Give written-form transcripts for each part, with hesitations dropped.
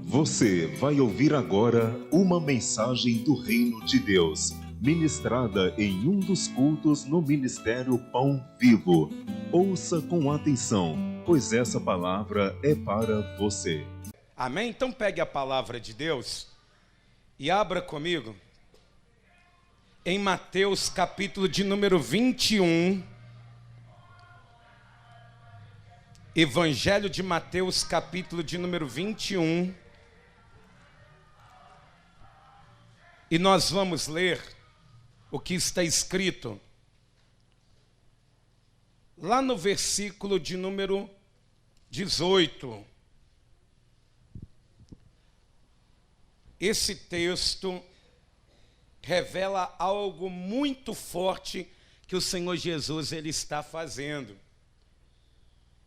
Você vai ouvir agora uma mensagem do Reino de Deus, ministrada em um dos cultos no Ministério Pão Vivo. Ouça com atenção, pois essa palavra é para você. Amém? Então pegue a palavra de Deus e abra comigo em Mateus capítulo de número 21. Evangelho de Mateus capítulo de número 21. E nós vamos ler o que está escrito lá no versículo de número 18. Esse texto revela algo muito forte que o Senhor Jesus ele está fazendo.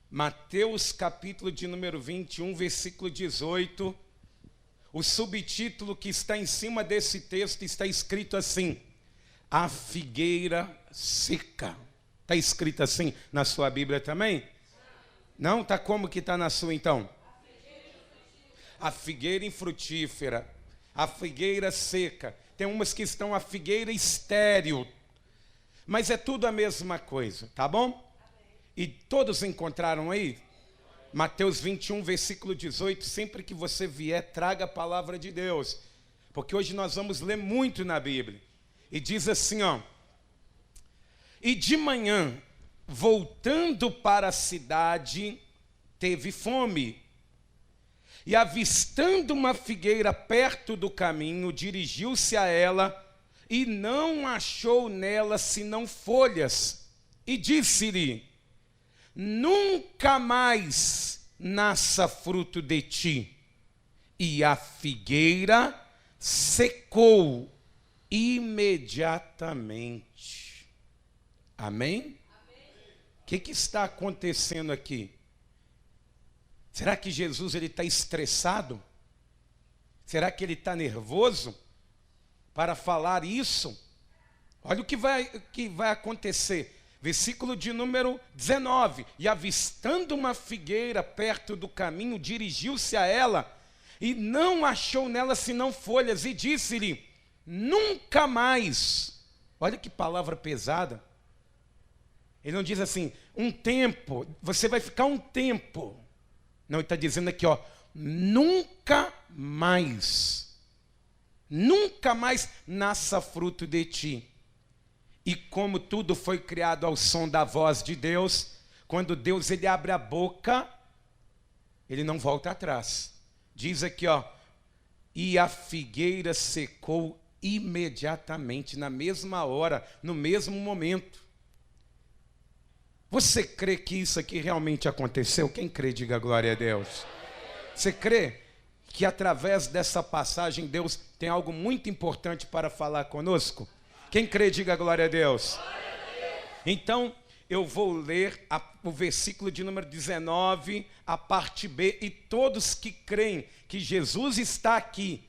Mateus capítulo de número 21, versículo 18. O subtítulo que está em cima desse texto está escrito assim: a figueira seca. Está escrito assim na sua Bíblia também? Não? Está como que está na sua então? A figueira infrutífera, a figueira seca. Tem umas que estão a figueira estéril, mas é tudo a mesma coisa, tá bom? E todos encontraram aí? Mateus 21, versículo 18, sempre que você vier, traga a palavra de Deus, porque hoje nós vamos ler muito na Bíblia. E diz assim, ó: e de manhã, voltando para a cidade, teve fome. E avistando uma figueira perto do caminho, dirigiu-se a ela e não achou nela senão folhas. E disse-lhe: nunca mais nasça fruto de ti. E a figueira secou imediatamente. Amém? O que está acontecendo aqui? Será que Jesus está estressado? Será que ele está nervoso para falar isso? Olha o que vai acontecer. Versículo de número 19. E avistando uma figueira perto do caminho, dirigiu-se a ela e não achou nela senão folhas. E disse-lhe: nunca mais. Olha que palavra pesada. Ele não diz assim, um tempo, você vai ficar um tempo. Não, ele está dizendo aqui, ó, nunca mais nasça fruto de ti. E como tudo foi criado ao som da voz de Deus, quando Deus ele abre a boca, ele não volta atrás. Diz aqui, ó, e a figueira secou imediatamente, na mesma hora, no mesmo momento. Você crê que isso aqui realmente aconteceu? Quem crê, diga glória a Deus. Você crê que através dessa passagem Deus tem algo muito importante para falar conosco? Quem crê, diga glória a Deus. Então, eu vou ler o versículo de número 19, a parte B, e todos que creem que Jesus está aqui,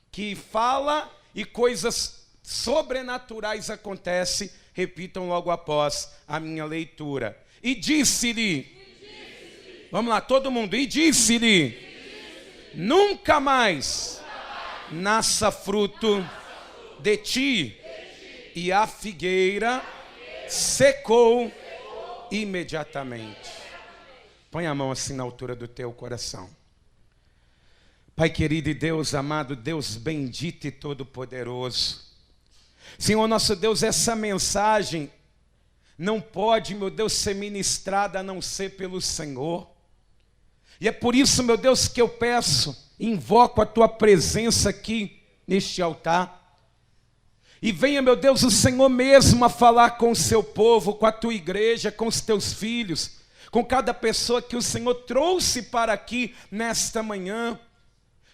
que fala e coisas sobrenaturais acontecem, repitam logo após a minha leitura. E disse-lhe, vamos lá, todo mundo, e disse-lhe, nunca mais nasça fruto de ti. E a figueira secou imediatamente. Põe a mão assim na altura do teu coração. Pai querido e Deus amado, Deus bendito e todo-poderoso, Senhor nosso Deus, essa mensagem não pode, meu Deus, ser ministrada a não ser pelo Senhor. E é por isso, meu Deus, que eu peço, invoco a tua presença aqui neste altar. E venha, meu Deus, o Senhor mesmo a falar com o seu povo, com a tua igreja, com os teus filhos, com cada pessoa que o Senhor trouxe para aqui nesta manhã.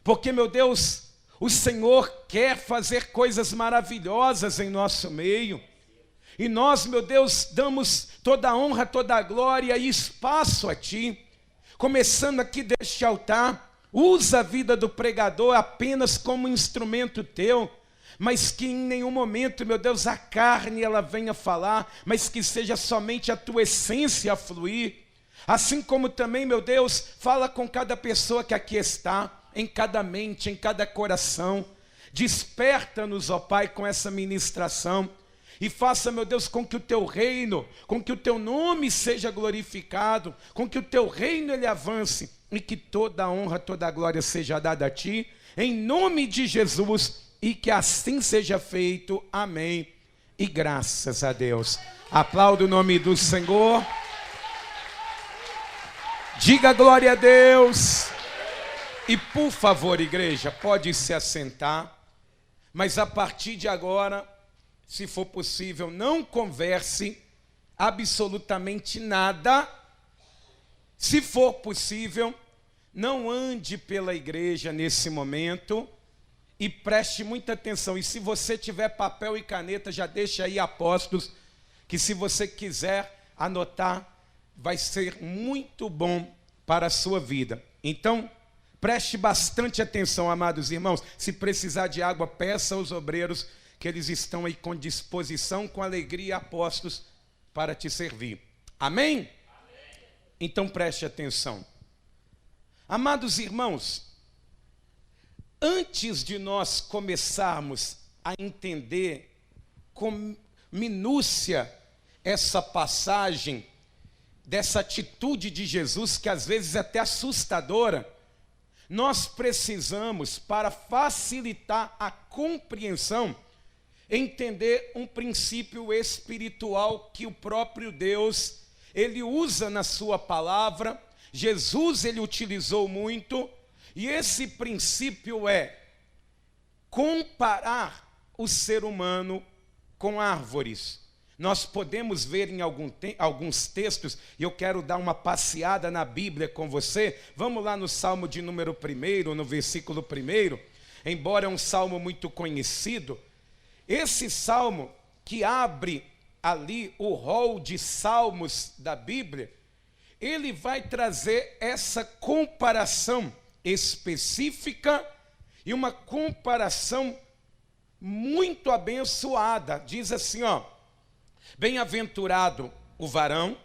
Porque, meu Deus, o Senhor quer fazer coisas maravilhosas em nosso meio. E nós, meu Deus, damos toda a honra, toda a glória e espaço a Ti. Começando aqui deste altar, usa a vida do pregador apenas como instrumento Teu, mas que em nenhum momento, meu Deus, a carne ela venha falar, mas que seja somente a Tua essência a fluir. Assim como também, meu Deus, fala com cada pessoa que aqui está, em cada mente, em cada coração. Desperta-nos, ó Pai, com essa ministração. E faça, meu Deus, com que o teu reino, com que o teu nome seja glorificado, com que o teu reino ele avance e que toda a honra, toda a glória seja dada a ti, em nome de Jesus, e que assim seja feito. Amém. E graças a Deus. Aplauda o nome do Senhor. Diga glória a Deus. E por favor, igreja, pode se assentar, mas a partir de agora, se for possível, não converse absolutamente nada. Se for possível, não ande pela igreja nesse momento e preste muita atenção. E se você tiver papel e caneta, já deixa aí, apóstolos, que se você quiser anotar, vai ser muito bom para a sua vida. Então, preste bastante atenção, amados irmãos. Se precisar de água, peça aos obreiros, que eles estão aí com disposição, com alegria, apóstolos, para te servir. Amém? Amém. Então preste atenção. Amados irmãos, antes de nós começarmos a entender com minúcia essa passagem, dessa atitude de Jesus, que às vezes é até assustadora, nós precisamos, para facilitar a compreensão, entender um princípio espiritual que o próprio Deus, ele usa na sua palavra. Jesus, ele utilizou muito, e esse princípio é comparar o ser humano com árvores. Nós podemos ver em alguns textos, e eu quero dar uma passeada na Bíblia com você. Vamos lá no Salmo de número 1, no versículo 1, embora é um salmo muito conhecido. Esse salmo que abre ali o rol de salmos da Bíblia, ele vai trazer essa comparação específica e uma comparação muito abençoada. Diz assim, ó: bem-aventurado o varão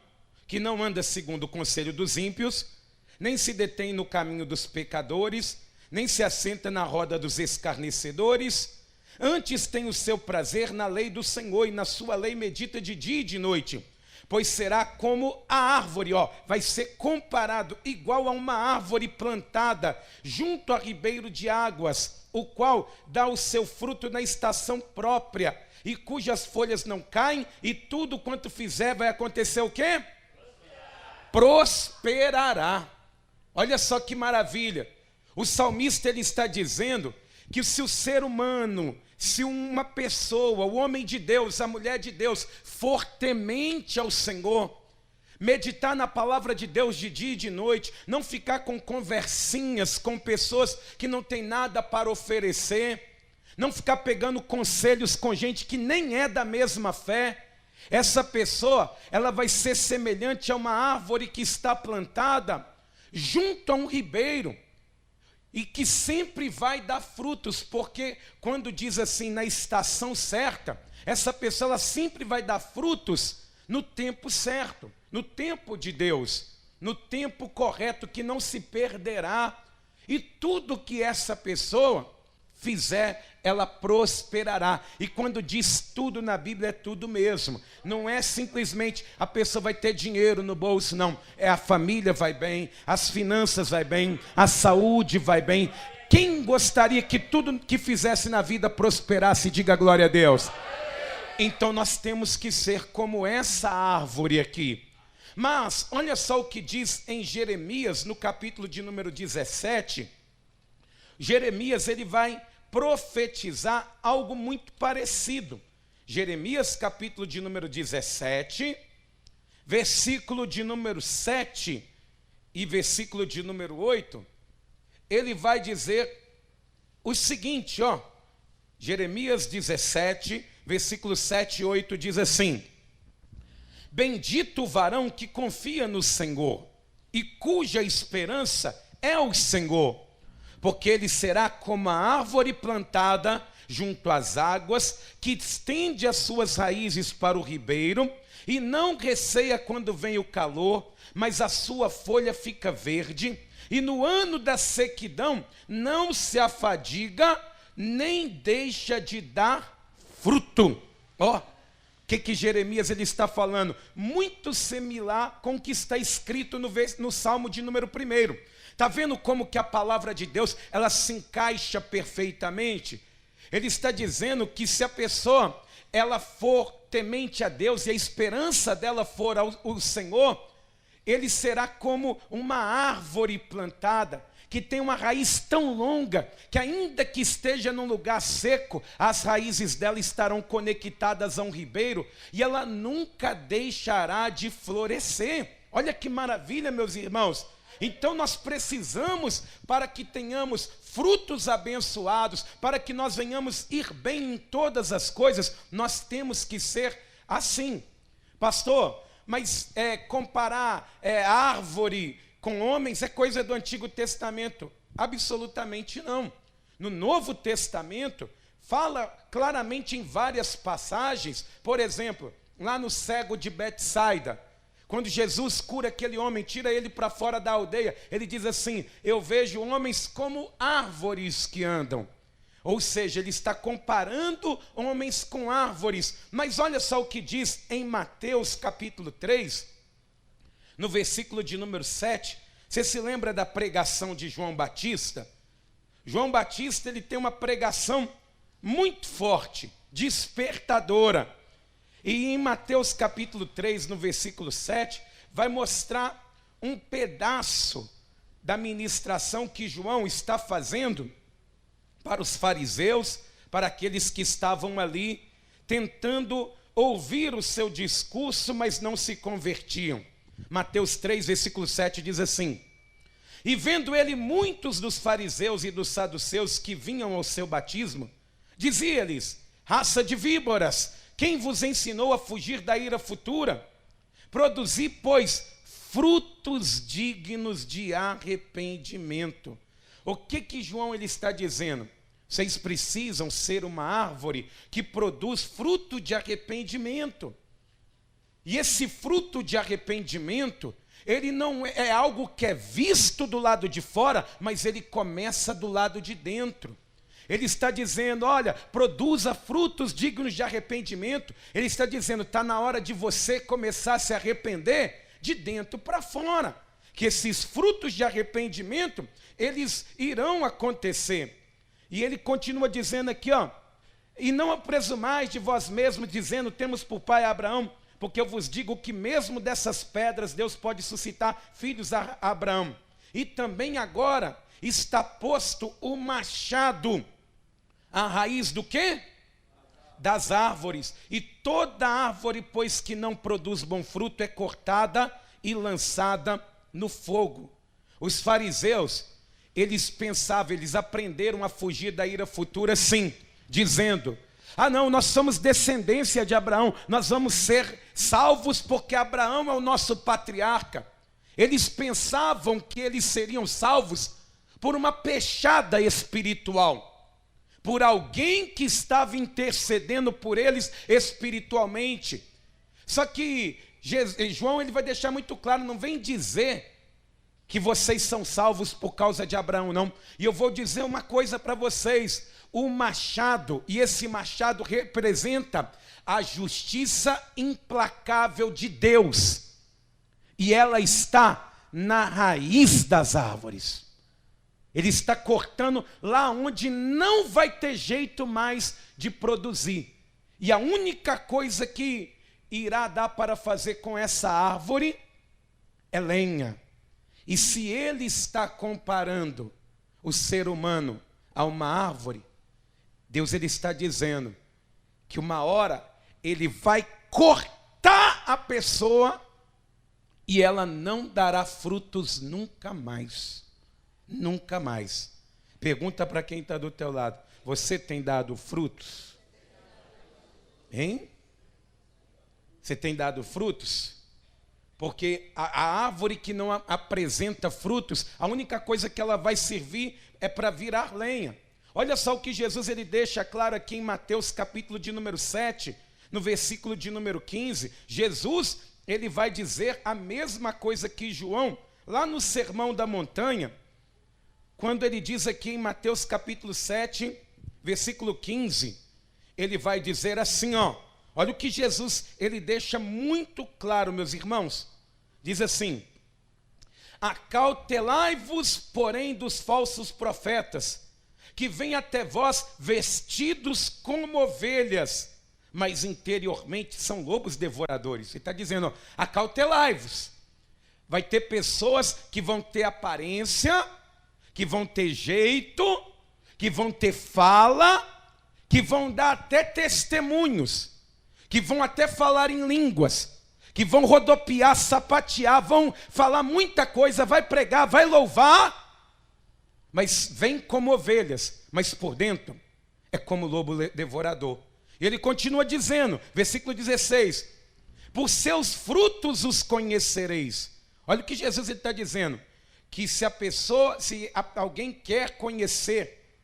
que não anda segundo o conselho dos ímpios, nem se detém no caminho dos pecadores, nem se assenta na roda dos escarnecedores. Antes tem o seu prazer na lei do Senhor, e na sua lei medita de dia e de noite. Pois será como a árvore, vai ser comparado igual a uma árvore plantada junto a ribeiro de águas, o qual dá o seu fruto na estação própria, e cujas folhas não caem, e tudo quanto fizer vai acontecer o quê? Prosperará. Olha só que maravilha. O salmista, ele está dizendo que se o ser humano, se uma pessoa, o homem de Deus, a mulher de Deus, for temente ao Senhor, meditar na palavra de Deus de dia e de noite, não ficar com conversinhas com pessoas que não têm nada para oferecer, não ficar pegando conselhos com gente que nem é da mesma fé, essa pessoa, ela vai ser semelhante a uma árvore que está plantada junto a um ribeiro, e que sempre vai dar frutos, porque quando diz assim, na estação certa, essa pessoa ela sempre vai dar frutos no tempo certo, no tempo de Deus, no tempo correto, que não se perderá, e tudo que essa pessoa fizer, ela prosperará. E quando diz tudo na Bíblia, é tudo mesmo. Não é simplesmente a pessoa vai ter dinheiro no bolso, não. É a família vai bem, as finanças vai bem, a saúde vai bem. Quem gostaria que tudo que fizesse na vida prosperasse? Diga glória a Deus. Então nós temos que ser como essa árvore aqui. Mas olha só o que diz em Jeremias, no capítulo de número 17. Jeremias, ele vai profetizar algo muito parecido. Jeremias, capítulo de número 17, versículo de número 7 e versículo de número 8, ele vai dizer o seguinte, Jeremias 17, versículo 7 e 8 diz assim: bendito o varão que confia no Senhor e cuja esperança é o Senhor, porque ele será como a árvore plantada junto às águas, que estende as suas raízes para o ribeiro, e não receia quando vem o calor, mas a sua folha fica verde, e no ano da sequidão não se afadiga, nem deixa de dar fruto. Ó, o que Jeremias ele está falando? Muito similar com o que está escrito no Salmo de número 1. Está vendo como que a palavra de Deus ela se encaixa perfeitamente? Ele está dizendo que se a pessoa ela for temente a Deus e a esperança dela for ao Senhor, ele será como uma árvore plantada, que tem uma raiz tão longa, que ainda que esteja num lugar seco, as raízes dela estarão conectadas a um ribeiro, e ela nunca deixará de florescer. Olha que maravilha, meus irmãos. Então nós precisamos, para que tenhamos frutos abençoados, para que nós venhamos ir bem em todas as coisas, nós temos que ser assim. Pastor, mas comparar árvore com homens é coisa do Antigo Testamento? Absolutamente não. No Novo Testamento, fala claramente em várias passagens, por exemplo, lá no cego de Betsaida, quando Jesus cura aquele homem, tira ele para fora da aldeia, ele diz assim: eu vejo homens como árvores que andam. Ou seja, ele está comparando homens com árvores. Mas olha só o que diz em Mateus capítulo 3, no versículo de número 7. Você se lembra da pregação de João Batista? João Batista ele tem uma pregação muito forte, despertadora. E em Mateus capítulo 3, no versículo 7, vai mostrar um pedaço da ministração que João está fazendo para os fariseus, para aqueles que estavam ali, tentando ouvir o seu discurso, mas não se convertiam. Mateus 3, versículo 7 diz assim: e vendo ele muitos dos fariseus e dos saduceus que vinham ao seu batismo, dizia-lhes: raça de víboras, quem vos ensinou a fugir da ira futura? Produzi, pois, frutos dignos de arrependimento. O que João ele está dizendo? Vocês precisam ser uma árvore que produz fruto de arrependimento. E esse fruto de arrependimento, ele não é algo que é visto do lado de fora, mas ele começa do lado de dentro. Ele está dizendo, olha, produza frutos dignos de arrependimento. Ele está dizendo, está na hora de você começar a se arrepender de dentro para fora. Que esses frutos de arrependimento, eles irão acontecer. E ele continua dizendo aqui, ó, e não presumais de vós mesmos, dizendo, temos por pai Abraão, porque eu vos digo que mesmo dessas pedras Deus pode suscitar filhos a Abraão. E também agora está posto o machado, a raiz do quê? Das árvores. E toda árvore, pois que não produz bom fruto, é cortada e lançada no fogo. Os fariseus, eles pensavam, eles aprenderam a fugir da ira futura, sim, dizendo, ah não, nós somos descendência de Abraão, nós vamos ser salvos porque Abraão é o nosso patriarca. Eles pensavam que eles seriam salvos por uma pechada espiritual, por alguém que estava intercedendo por eles espiritualmente. Só que João ele vai deixar muito claro, não vem dizer que vocês são salvos por causa de Abraão, não. E eu vou dizer uma coisa para vocês, o machado, e esse machado representa a justiça implacável de Deus, e ela está na raiz das árvores. Ele está cortando lá onde não vai ter jeito mais de produzir. E a única coisa que irá dar para fazer com essa árvore é lenha. E se ele está comparando o ser humano a uma árvore, Deus ele está dizendo que uma hora ele vai cortar a pessoa e ela não dará frutos nunca mais. Nunca mais. Pergunta para quem está do teu lado, você tem dado frutos? Hein? Você tem dado frutos? Porque a árvore que não apresenta frutos, a única coisa que ela vai servir é para virar lenha. Olha só o que Jesus ele deixa claro aqui em Mateus capítulo de número 7, no versículo de número 15. Jesus ele vai dizer a mesma coisa que João, lá no Sermão da Montanha, quando ele diz aqui em Mateus capítulo 7, versículo 15, ele vai dizer assim, ó, olha o que Jesus, ele deixa muito claro, meus irmãos, diz assim: acautelai-vos, porém, dos falsos profetas, que vêm até vós vestidos como ovelhas, mas interiormente são lobos devoradores. Ele está dizendo, ó, acautelai-vos. Vai ter pessoas que vão ter aparência, que vão ter jeito, que vão ter fala, que vão dar até testemunhos, que vão até falar em línguas, que vão rodopiar, sapatear, vão falar muita coisa, vai pregar, vai louvar, mas vem como ovelhas, mas por dentro é como lobo devorador. E ele continua dizendo, versículo 16, por seus frutos os conhecereis. Olha o que Jesus está dizendo, que se alguém quer conhecer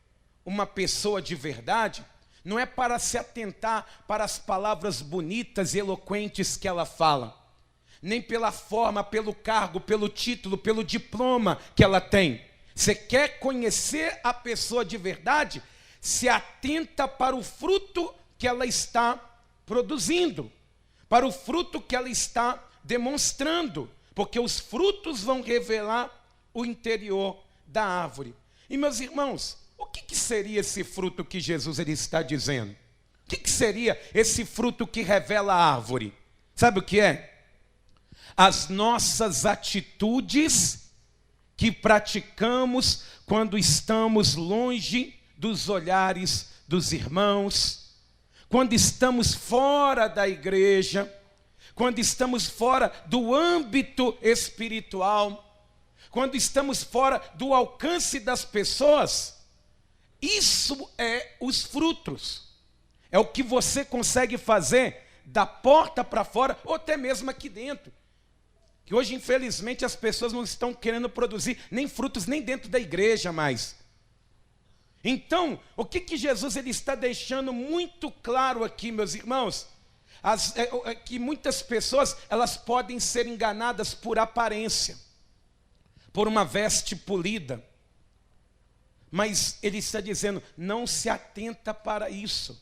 uma pessoa de verdade, não é para se atentar para as palavras bonitas e eloquentes que ela fala, nem pela forma, pelo cargo, pelo título, pelo diploma que ela tem. Você quer conhecer a pessoa de verdade? Se atenta para o fruto que ela está produzindo, para o fruto que ela está demonstrando, porque os frutos vão revelar o interior da árvore. E meus irmãos, o que seria esse fruto que Jesus ele está dizendo? O que seria esse fruto que revela a árvore? Sabe o que é? As nossas atitudes que praticamos quando estamos longe dos olhares dos irmãos, quando estamos fora da igreja, quando estamos fora do âmbito espiritual, quando estamos fora do alcance das pessoas. Isso é os frutos. É o que você consegue fazer da porta para fora, ou até mesmo aqui dentro. Que hoje, infelizmente, as pessoas não estão querendo produzir nem frutos nem dentro da igreja mais. Então, o que Jesus ele está deixando muito claro aqui, meus irmãos? Que muitas pessoas elas podem ser enganadas por aparência, por uma veste polida. Mas ele está dizendo, não se atenta para isso.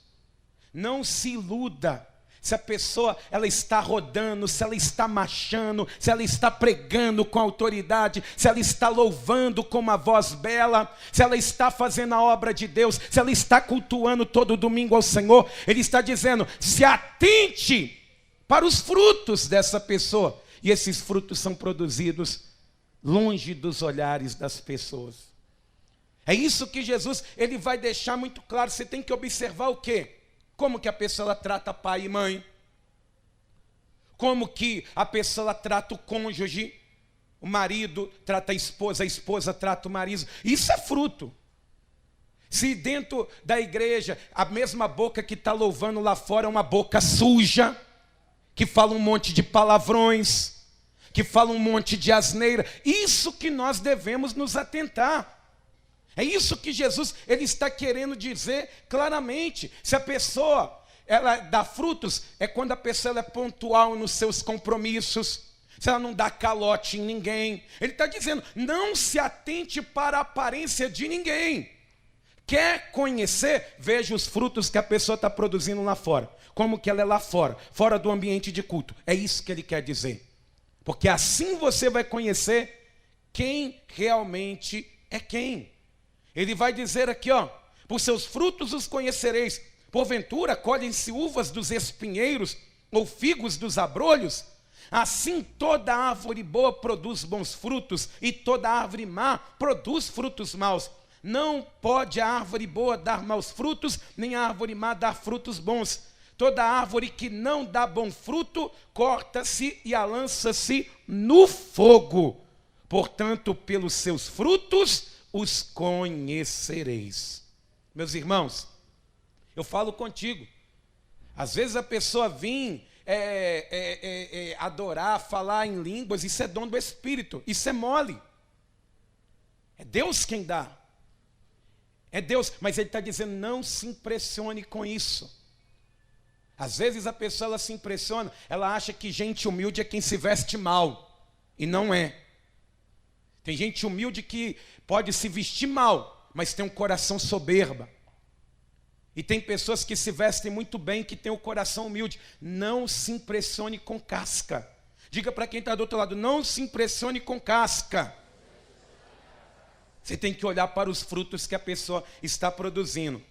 Não se iluda. Se a pessoa ela está rodando, se ela está marchando, se ela está pregando com autoridade, se ela está louvando com uma voz bela, se ela está fazendo a obra de Deus, se ela está cultuando todo domingo ao Senhor, ele está dizendo, se atente para os frutos dessa pessoa. E esses frutos são produzidos longe dos olhares das pessoas. É isso que Jesus ele vai deixar muito claro. Você tem que observar o quê? Como que a pessoa ela trata pai e mãe? Como que a pessoa ela trata o cônjuge? O marido trata a esposa trata o marido. Isso é fruto. Se dentro da igreja a mesma boca que está louvando lá fora é uma boca suja, que fala um monte de palavrões, que fala um monte de asneira, isso que nós devemos nos atentar. É isso que Jesus ele está querendo dizer claramente. Se a pessoa ela dá frutos, é quando a pessoa ela é pontual nos seus compromissos, se ela não dá calote em ninguém. Ele está dizendo, não se atente para a aparência de ninguém. Quer conhecer? Veja os frutos que a pessoa está produzindo lá fora. Como que ela é lá fora, fora do ambiente de culto. É isso que ele quer dizer. Porque assim você vai conhecer quem realmente é quem. Ele vai dizer aqui, ó, por seus frutos os conhecereis. Porventura colhem-se uvas dos espinheiros ou figos dos abrolhos? Assim toda árvore boa produz bons frutos e toda árvore má produz frutos maus. Não pode a árvore boa dar maus frutos, nem a árvore má dar frutos bons. Toda árvore que não dá bom fruto, corta-se e lança-se no fogo. Portanto, pelos seus frutos os conhecereis. Meus irmãos, eu falo contigo. Às vezes a pessoa vem adorar, falar em línguas, isso é dom do Espírito, isso é mole. É Deus quem dá. É Deus, mas ele está dizendo, não se impressione com isso. Às vezes a pessoa ela se impressiona, ela acha que gente humilde é quem se veste mal, e não é. Tem gente humilde que pode se vestir mal, mas tem um coração soberba. E tem pessoas que se vestem muito bem, que têm o coração humilde. Não se impressione com casca. Diga para quem está do outro lado, não se impressione com casca. Você tem que olhar para os frutos que a pessoa está produzindo.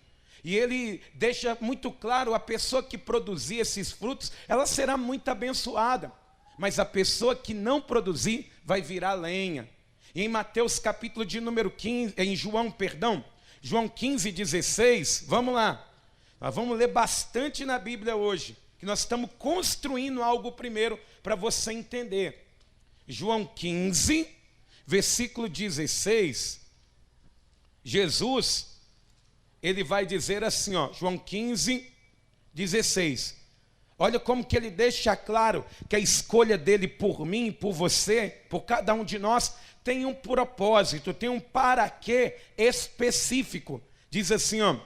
E ele deixa muito claro, a pessoa que produzir esses frutos, ela será muito abençoada. Mas a pessoa que não produzir, vai virar lenha. E em Mateus capítulo de número 15, João 15, 16, vamos lá. Nós vamos ler bastante na Bíblia hoje, que nós estamos construindo algo primeiro para você entender. João 15, versículo 16, Jesus, ele vai dizer assim, ó, João 15, 16. Olha como que ele deixa claro que a escolha dele por mim, por você, por cada um de nós, tem um propósito, tem um para quê específico. Diz assim, ó,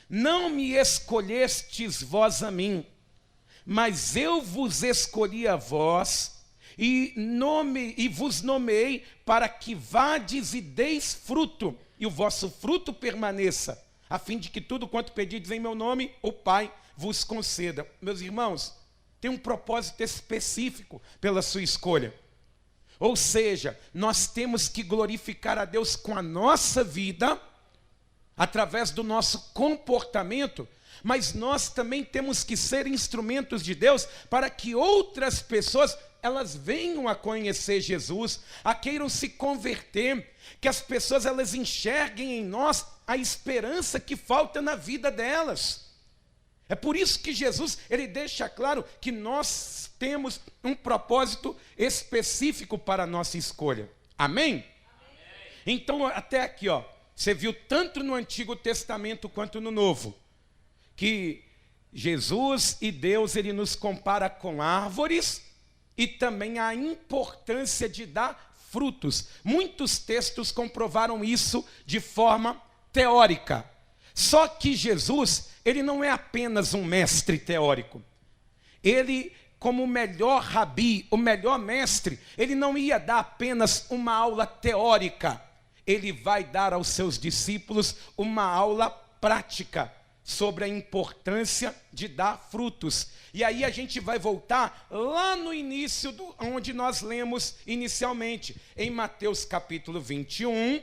não me escolhestes vós a mim, mas eu vos escolhi a vós e vos nomeei para que vades e deis fruto, e o vosso fruto permaneça, a fim de que tudo quanto pedides em meu nome, o Pai vos conceda. Meus irmãos, tem um propósito específico pela sua escolha. Ou seja, nós temos que glorificar a Deus com a nossa vida, através do nosso comportamento, mas nós também temos que ser instrumentos de Deus para que outras pessoas, elas venham a conhecer Jesus, a queiram se converter, que as pessoas elas enxerguem em nós a esperança que falta na vida delas. É por isso que Jesus, ele deixa claro que nós temos um propósito específico para a nossa escolha. Amém? Amém. Então, até aqui, ó, você viu tanto no Antigo Testamento quanto no Novo, que Jesus e Deus, ele nos compara com árvores e também a importância de dar frutos. Muitos textos comprovaram isso de forma teórica. Só que Jesus, ele não é apenas um mestre teórico. Ele, como o melhor rabi, o melhor mestre, ele não ia dar apenas uma aula teórica. Ele vai dar aos seus discípulos uma aula prática sobre a importância de dar frutos. E aí a gente vai voltar lá no início, onde nós lemos inicialmente, em Mateus capítulo 21,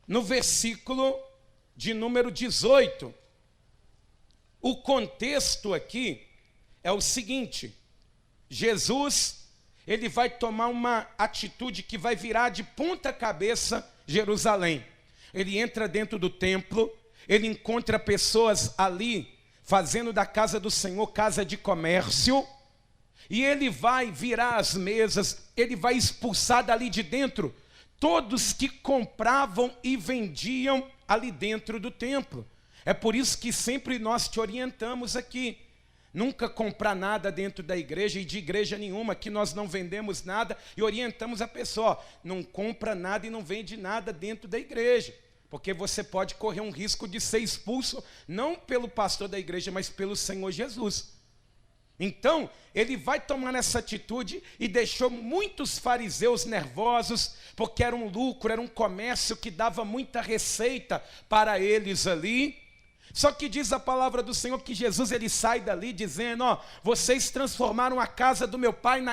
no versículo de número 18. O contexto aqui é o seguinte: Jesus, ele vai tomar uma atitude que vai virar de ponta cabeça Jerusalém. Ele entra dentro do templo, ele encontra pessoas ali fazendo da casa do Senhor casa de comércio, e ele vai virar as mesas, ele vai expulsar dali de dentro todos que compravam e vendiam ali dentro do templo. É por isso que sempre nós te orientamos aqui, nunca comprar nada dentro da igreja e de igreja nenhuma, que nós não vendemos nada, e orientamos a pessoa, ó, não compra nada e não vende nada dentro da igreja, porque você pode correr um risco de ser expulso, não pelo pastor da igreja, mas pelo Senhor Jesus. Então, ele vai tomar essa atitude e deixou muitos fariseus nervosos, porque era um lucro, era um comércio que dava muita receita para eles ali. Só que diz a palavra do Senhor que Jesus, ele sai dali dizendo, ó, vocês transformaram a casa do meu pai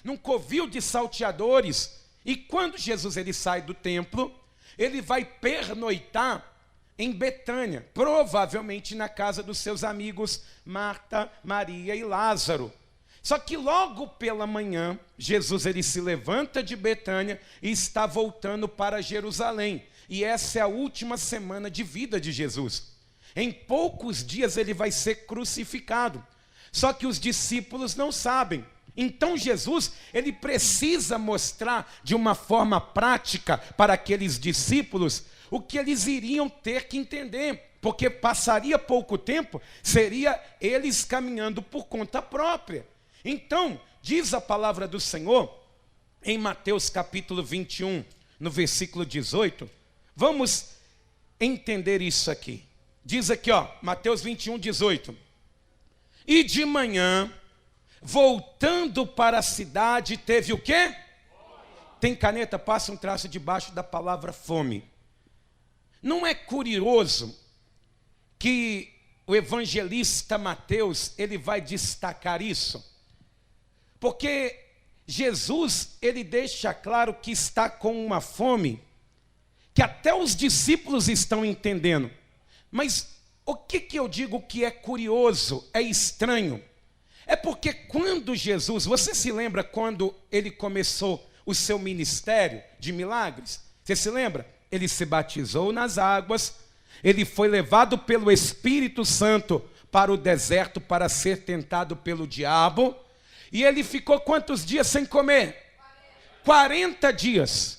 num covil de salteadores. E quando Jesus, ele sai do templo, ele vai pernoitar em Betânia, provavelmente na casa dos seus amigos Marta, Maria e Lázaro. Só que logo pela manhã, Jesus, ele se levanta de Betânia e está voltando para Jerusalém. E essa é a última semana de vida de Jesus. Em poucos dias ele vai ser crucificado. Só que os discípulos não sabem. Então Jesus, ele precisa mostrar de uma forma prática para aqueles discípulos o que eles iriam ter que entender, porque passaria pouco tempo, seria eles caminhando por conta própria. Então, diz a palavra do Senhor, em Mateus capítulo 21, no versículo 18, vamos entender isso aqui. Diz aqui, ó, Mateus 21, 18. E de manhã, voltando para a cidade, teve o quê? tem caneta? Passa um traço debaixo da palavra fome. Não é curioso que o evangelista Mateus, ele vai destacar isso? Porque Jesus, ele deixa claro que está com uma fome que até os discípulos estão entendendo. Mas o que eu digo que é curioso, é estranho? É porque quando Jesus, você se lembra quando ele começou o seu ministério de milagres? Você se lembra? Ele se batizou nas águas, ele foi levado pelo Espírito Santo para o deserto para ser tentado pelo diabo. E ele ficou quantos dias sem comer? 40 dias.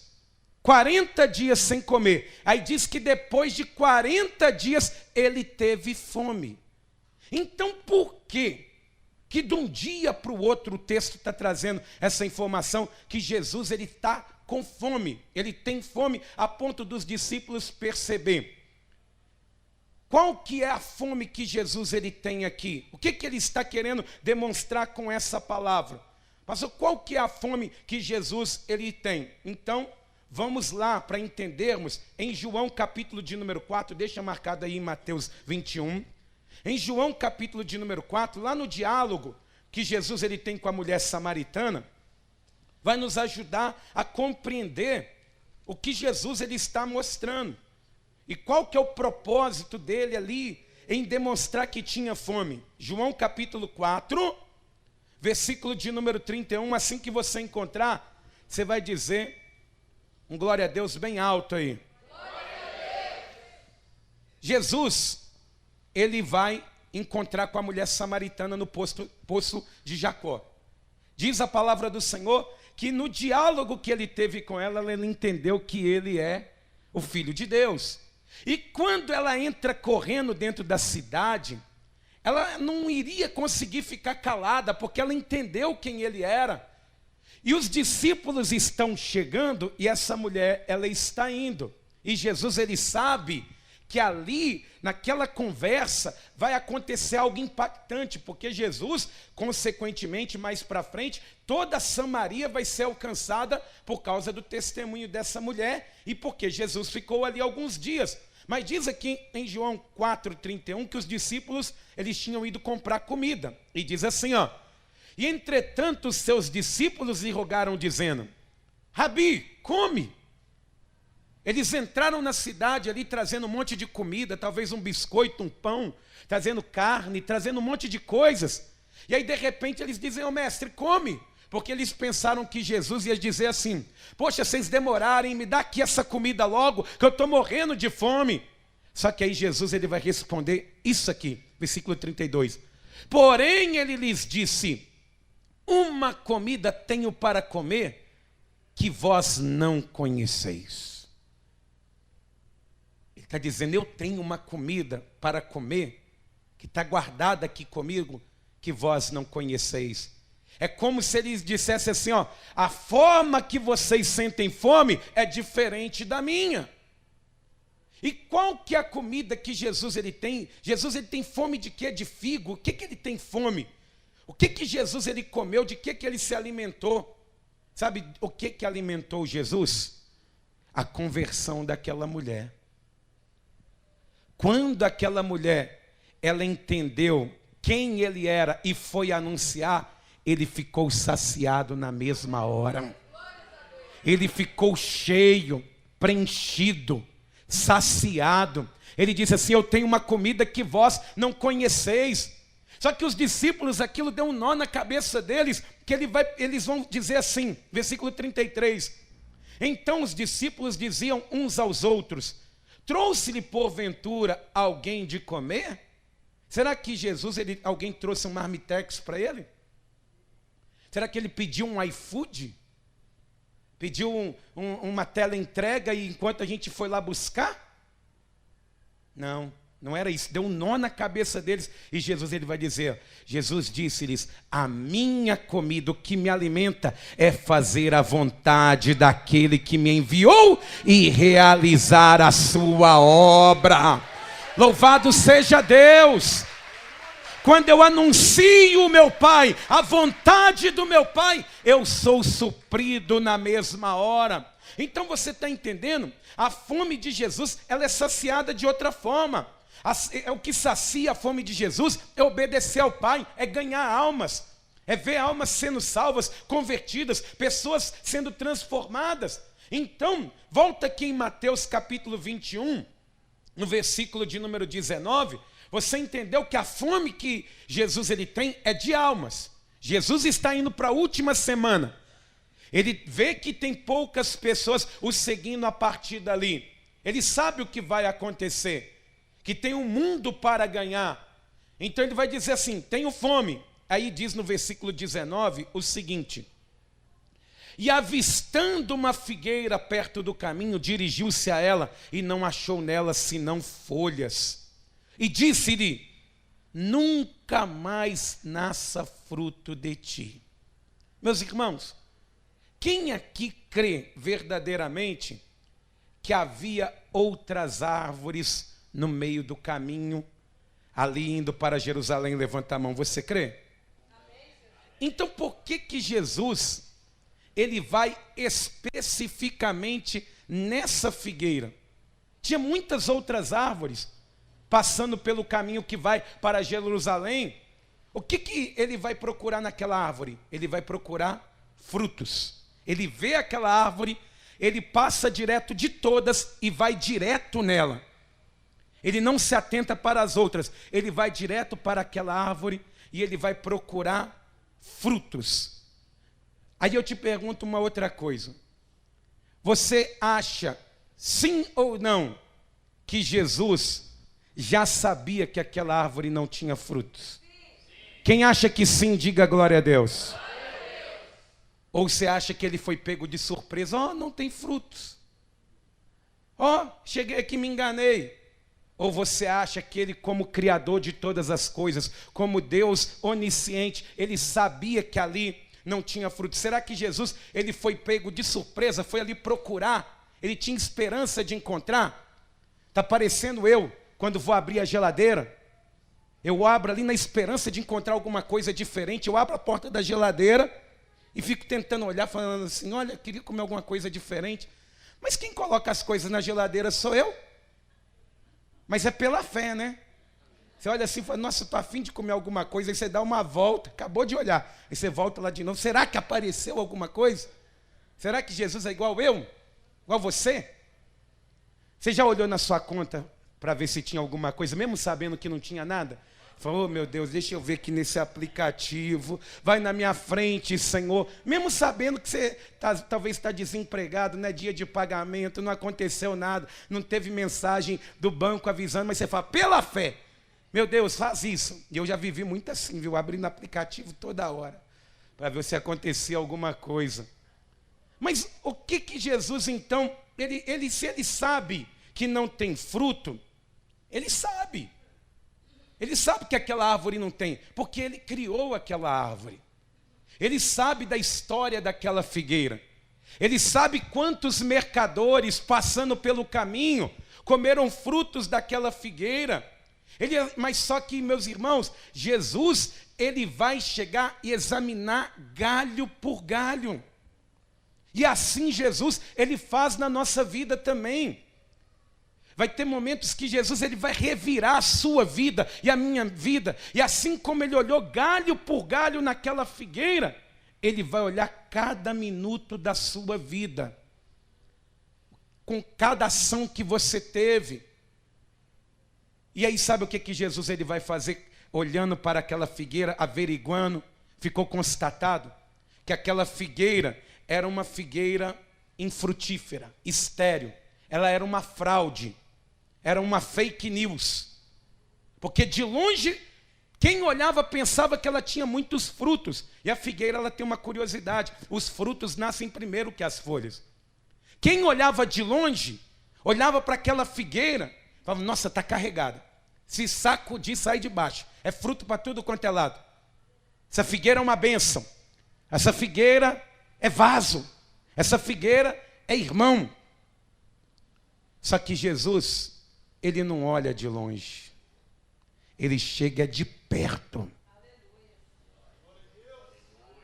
40 dias sem comer. Aí diz que depois de 40 dias ele teve fome. Então por quê? Que de um dia para o outro o texto está trazendo essa informação que Jesus ele está com fome. Ele tem fome a ponto dos discípulos perceber. Qual que é a fome que Jesus ele tem aqui? O que ele está querendo demonstrar com essa palavra? Pastor, qual que é a fome que Jesus ele tem? Então, vamos lá para entendermos em João capítulo de número 4, deixa marcado aí em Mateus 21. Em João capítulo de número 4, lá no diálogo que Jesus ele tem com a mulher samaritana, vai nos ajudar a compreender o que Jesus ele está mostrando. E qual que é o propósito dele ali em demonstrar que tinha fome? João capítulo 4, versículo de número 31, assim que você encontrar, você vai dizer um glória a Deus bem alto aí. Jesus, ele vai encontrar com a mulher samaritana no poço de Jacó. Diz a palavra do Senhor que no diálogo que ele teve com ela, ele entendeu que ele é o Filho de Deus. E quando ela entra correndo dentro da cidade, ela não iria conseguir ficar calada, porque ela entendeu quem ele era. E os discípulos estão chegando e essa mulher, ela está indo. E Jesus, ele sabe que ali, naquela conversa, vai acontecer algo impactante, porque Jesus, consequentemente, mais para frente, toda Samaria vai ser alcançada por causa do testemunho dessa mulher e porque Jesus ficou ali alguns dias. Mas diz aqui em João 4,31 que os discípulos, eles tinham ido comprar comida. E diz assim, ó: e entretanto os seus discípulos lhe rogaram dizendo: Rabi, come. Eles entraram na cidade ali trazendo um monte de comida, talvez um biscoito, um pão, trazendo carne, trazendo um monte de coisas. E aí de repente eles dizem: ô mestre, come. Porque eles pensaram que Jesus ia dizer assim: poxa, vocês demorarem, me dá aqui essa comida logo, que eu estou morrendo de fome. Só que aí Jesus ele vai responder isso aqui, versículo 32. Porém ele lhes disse: uma comida tenho para comer que vós não conheceis. Ele está dizendo: eu tenho uma comida para comer que está guardada aqui comigo que vós não conheceis. É como se ele dissesse assim, ó: a forma que vocês sentem fome é diferente da minha. E qual que é a comida que Jesus ele tem? Jesus ele tem fome de quê? De figo? O que ele tem fome? O que Jesus ele comeu? De que ele se alimentou? Sabe o que alimentou Jesus? A conversão daquela mulher. Quando aquela mulher, ela entendeu quem ele era e foi anunciar, ele ficou saciado na mesma hora. Ele ficou cheio, preenchido, saciado. Ele disse assim: eu tenho uma comida que vós não conheceis. Só que os discípulos, aquilo deu um nó na cabeça deles, que eles vão dizer assim, versículo 33. Então os discípulos diziam uns aos outros: trouxe-lhe porventura alguém de comer? Será que Jesus, alguém trouxe um marmitex para ele? Será que ele pediu um iFood? Pediu uma teleentrega e enquanto a gente foi lá buscar? Não, não era isso. Deu um nó na cabeça deles. E Jesus ele vai dizer, Jesus disse-lhes: a minha comida, o que me alimenta, é fazer a vontade daquele que me enviou e realizar a sua obra. Louvado seja Deus! Quando eu anuncio o meu Pai, a vontade do meu Pai, eu sou suprido na mesma hora. Então você está entendendo? A fome de Jesus, ela é saciada de outra forma. O que sacia a fome de Jesus é obedecer ao Pai, é ganhar almas, é ver almas sendo salvas, convertidas, pessoas sendo transformadas. Então, volta aqui em Mateus capítulo 21, no versículo de número 19, você entendeu que a fome que Jesus ele tem é de almas. Jesus está indo para a última semana. Ele vê que tem poucas pessoas o seguindo a partir dali. Ele sabe o que vai acontecer, que tem um mundo para ganhar. Então ele vai dizer assim, tenho fome. Aí diz no versículo 19 o seguinte: e avistando uma figueira perto do caminho, dirigiu-se a ela e não achou nela senão folhas. E disse-lhe, nunca mais nasça fruto de ti. Meus irmãos, quem aqui crê verdadeiramente que havia outras árvores no meio do caminho, ali indo para Jerusalém? Levanta a mão, você crê? Então por que Jesus, ele vai especificamente nessa figueira? Tinha muitas outras árvores passando pelo caminho que vai para Jerusalém. O que ele vai procurar naquela árvore? Ele vai procurar frutos. Ele vê aquela árvore, ele passa direto de todas e vai direto nela. Ele não se atenta para as outras, ele vai direto para aquela árvore e ele vai procurar frutos. Aí eu te pergunto uma outra coisa. Você acha, sim ou não, que Jesus já sabia que aquela árvore não tinha frutos? Quem acha que sim, diga glória a Deus. Ou você acha que ele foi pego de surpresa? Não tem frutos. Cheguei aqui e me enganei. Ou você acha que ele, como criador de todas as coisas, como Deus onisciente, ele sabia que ali não tinha frutos? Será que Jesus, ele foi pego de surpresa, foi ali procurar? Ele tinha esperança de encontrar? Está parecendo eu, quando vou abrir a geladeira, eu abro ali na esperança de encontrar alguma coisa diferente. Eu abro a porta da geladeira e fico tentando olhar, falando assim, olha, queria comer alguma coisa diferente. Mas quem coloca as coisas na geladeira sou eu. Mas é pela fé, né? Você olha assim e fala, nossa, eu estou afim de comer alguma coisa. Aí você dá uma volta, acabou de olhar. Aí você volta lá de novo. Será que apareceu alguma coisa? Será que Jesus é igual eu? Igual você? Você já olhou na sua conta para ver se tinha alguma coisa, mesmo sabendo que não tinha nada? Falou, meu Deus, deixa eu ver aqui nesse aplicativo, vai na minha frente, Senhor, mesmo sabendo que você talvez está desempregado, não é dia de pagamento, não aconteceu nada, não teve mensagem do banco avisando, mas você fala, pela fé, meu Deus, faz isso. E eu já vivi muito assim, viu, abrindo aplicativo toda hora, para ver se acontecia alguma coisa. Mas o que Jesus então, se ele sabe que não tem fruto, ele sabe. Ele sabe que aquela árvore não tem, porque ele criou aquela árvore. Ele sabe da história daquela figueira. Ele sabe quantos mercadores passando pelo caminho comeram frutos daquela figueira. Mas só que, meus irmãos, Jesus, ele vai chegar e examinar galho por galho. E assim Jesus, ele faz na nossa vida também. Vai ter momentos que Jesus ele vai revirar a sua vida e a minha vida. E assim como ele olhou galho por galho naquela figueira, ele vai olhar cada minuto da sua vida. Com cada ação que você teve. E aí sabe o que Jesus ele vai fazer? Olhando para aquela figueira, averiguando, ficou constatado que aquela figueira era uma figueira infrutífera, estéril. Ela era uma fraude. Era uma fake news, porque de longe, quem olhava pensava que ela tinha muitos frutos, e a figueira ela tem uma curiosidade, os frutos nascem primeiro que as folhas. Quem olhava de longe, olhava para aquela figueira, falava, nossa, está carregada, se sacudir, sai de baixo, é fruto para tudo quanto é lado. Essa figueira é uma bênção, essa figueira é vaso, essa figueira é irmão. Só que Jesus, ele não olha de longe. ele chega de perto.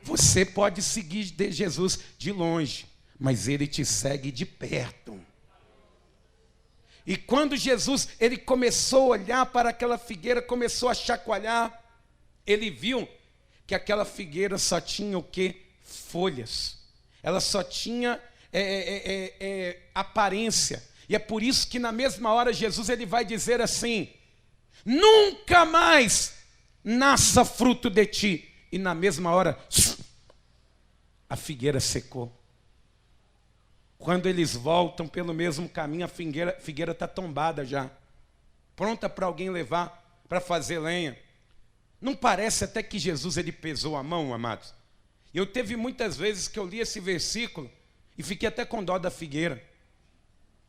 Você pode seguir Jesus de longe, mas ele te segue de perto. E quando Jesus, ele começou a olhar para aquela figueira, começou a chacoalhar, ele viu que aquela figueira só tinha o quê? Folhas. Ela só tinha aparência. E é por isso que na mesma hora Jesus ele vai dizer assim: nunca mais nasça fruto de ti. E na mesma hora, a figueira secou. Quando eles voltam pelo mesmo caminho, a figueira está tombada já, pronta para alguém levar, para fazer lenha. Não parece até que Jesus ele pesou a mão, amados? Eu teve muitas vezes que eu li esse versículo e fiquei até com dó da figueira.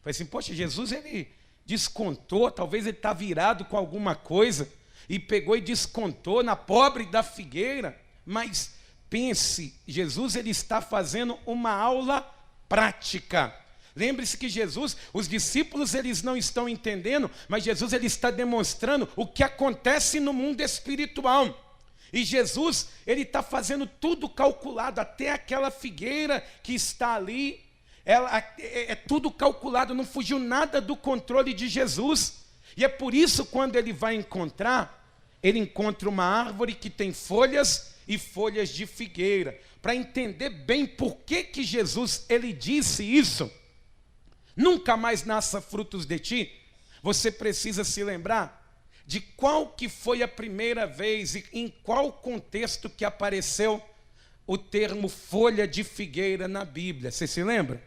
Falei assim, poxa, Jesus ele descontou, talvez ele está virado com alguma coisa, e pegou e descontou na pobre da figueira. Mas pense, Jesus ele está fazendo uma aula prática. Lembre-se que Jesus, os discípulos eles não estão entendendo, mas Jesus ele está demonstrando o que acontece no mundo espiritual. E Jesus ele está fazendo tudo calculado, até aquela figueira que está ali, é tudo calculado, não fugiu nada do controle de Jesus. E é por isso quando ele vai encontrar, ele encontra uma árvore que tem folhas e folhas de figueira. Para entender bem por que Jesus ele disse isso, nunca mais nasça frutos de ti, você precisa se lembrar de qual que foi a primeira vez e em qual contexto que apareceu o termo folha de figueira na Bíblia. Você se lembra?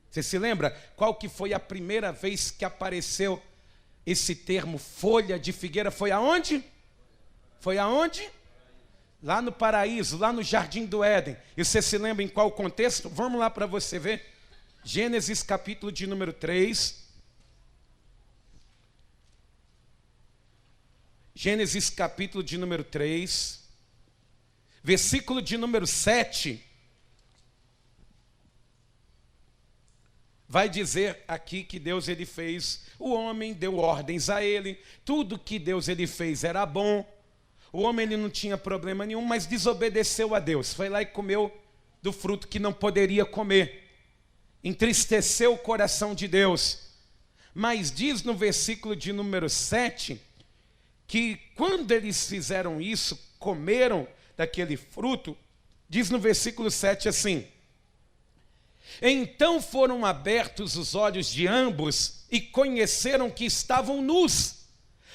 Você se lembra qual que foi a primeira vez que apareceu esse termo folha de figueira? Foi aonde? Foi aonde? Lá no paraíso, lá no jardim do Éden. E você se lembra em qual contexto? Vamos lá para você ver. Gênesis capítulo de número 3. Gênesis capítulo de número 3. Versículo de número 7. Vai dizer aqui que Deus ele fez o homem, deu ordens a ele. Tudo que Deus ele fez era bom. O homem ele não tinha problema nenhum, mas desobedeceu a Deus. Foi lá e comeu do fruto que não poderia comer. Entristeceu o coração de Deus. Mas diz no versículo de número 7, que quando eles fizeram isso, comeram daquele fruto, diz no versículo 7 assim: então foram abertos os olhos de ambos e conheceram que estavam nus.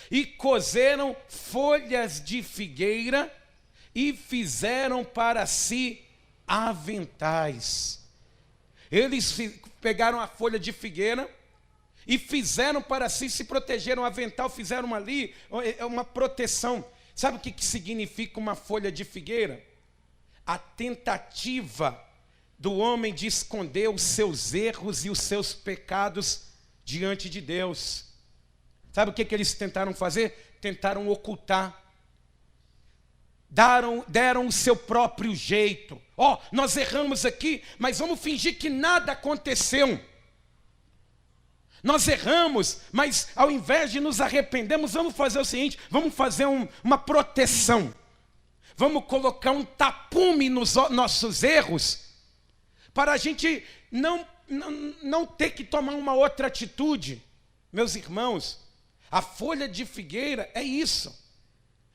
E coseram folhas de figueira e fizeram para si aventais. Eles pegaram a folha de figueira e fizeram para si, se protegeram, avental, fizeram ali uma proteção. Sabe o que significa uma folha de figueira? A tentativa do homem de esconder os seus erros e os seus pecados diante de Deus. Sabe o que eles tentaram fazer? Tentaram ocultar. Deram o seu próprio jeito. Nós erramos aqui, mas vamos fingir que nada aconteceu. Nós erramos, mas ao invés de nos arrependermos, vamos fazer o seguinte, vamos fazer uma proteção. Vamos colocar um tapume nos nossos erros, para a gente não ter que tomar uma outra atitude. Meus irmãos, a folha de figueira é isso.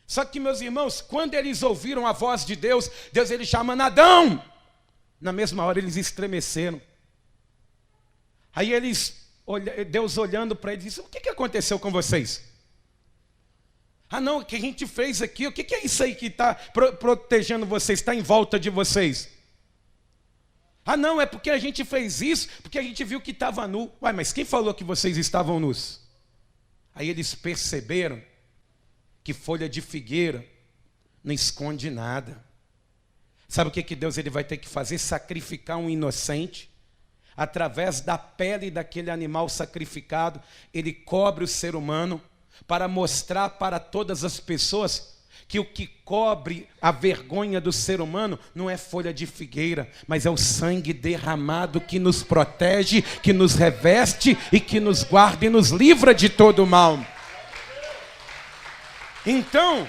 Só que, meus irmãos, quando eles ouviram a voz de Deus, Deus ele chama Adão. Na mesma hora eles estremeceram. Aí Deus olhando para eles, disse: o que aconteceu com vocês? Não, o que a gente fez aqui, o que é isso aí que está protegendo vocês, está em volta de vocês? Não, é porque a gente fez isso, porque a gente viu que estava nu. Mas quem falou que vocês estavam nus? Aí eles perceberam que folha de figueira não esconde nada. Sabe o que Deus ele vai ter que fazer? Sacrificar um inocente. Através da pele daquele animal sacrificado, ele cobre o ser humano para mostrar para todas as pessoas que o que cobre a vergonha do ser humano não é folha de figueira, mas é o sangue derramado que nos protege, que nos reveste e que nos guarda e nos livra de todo o mal. Então,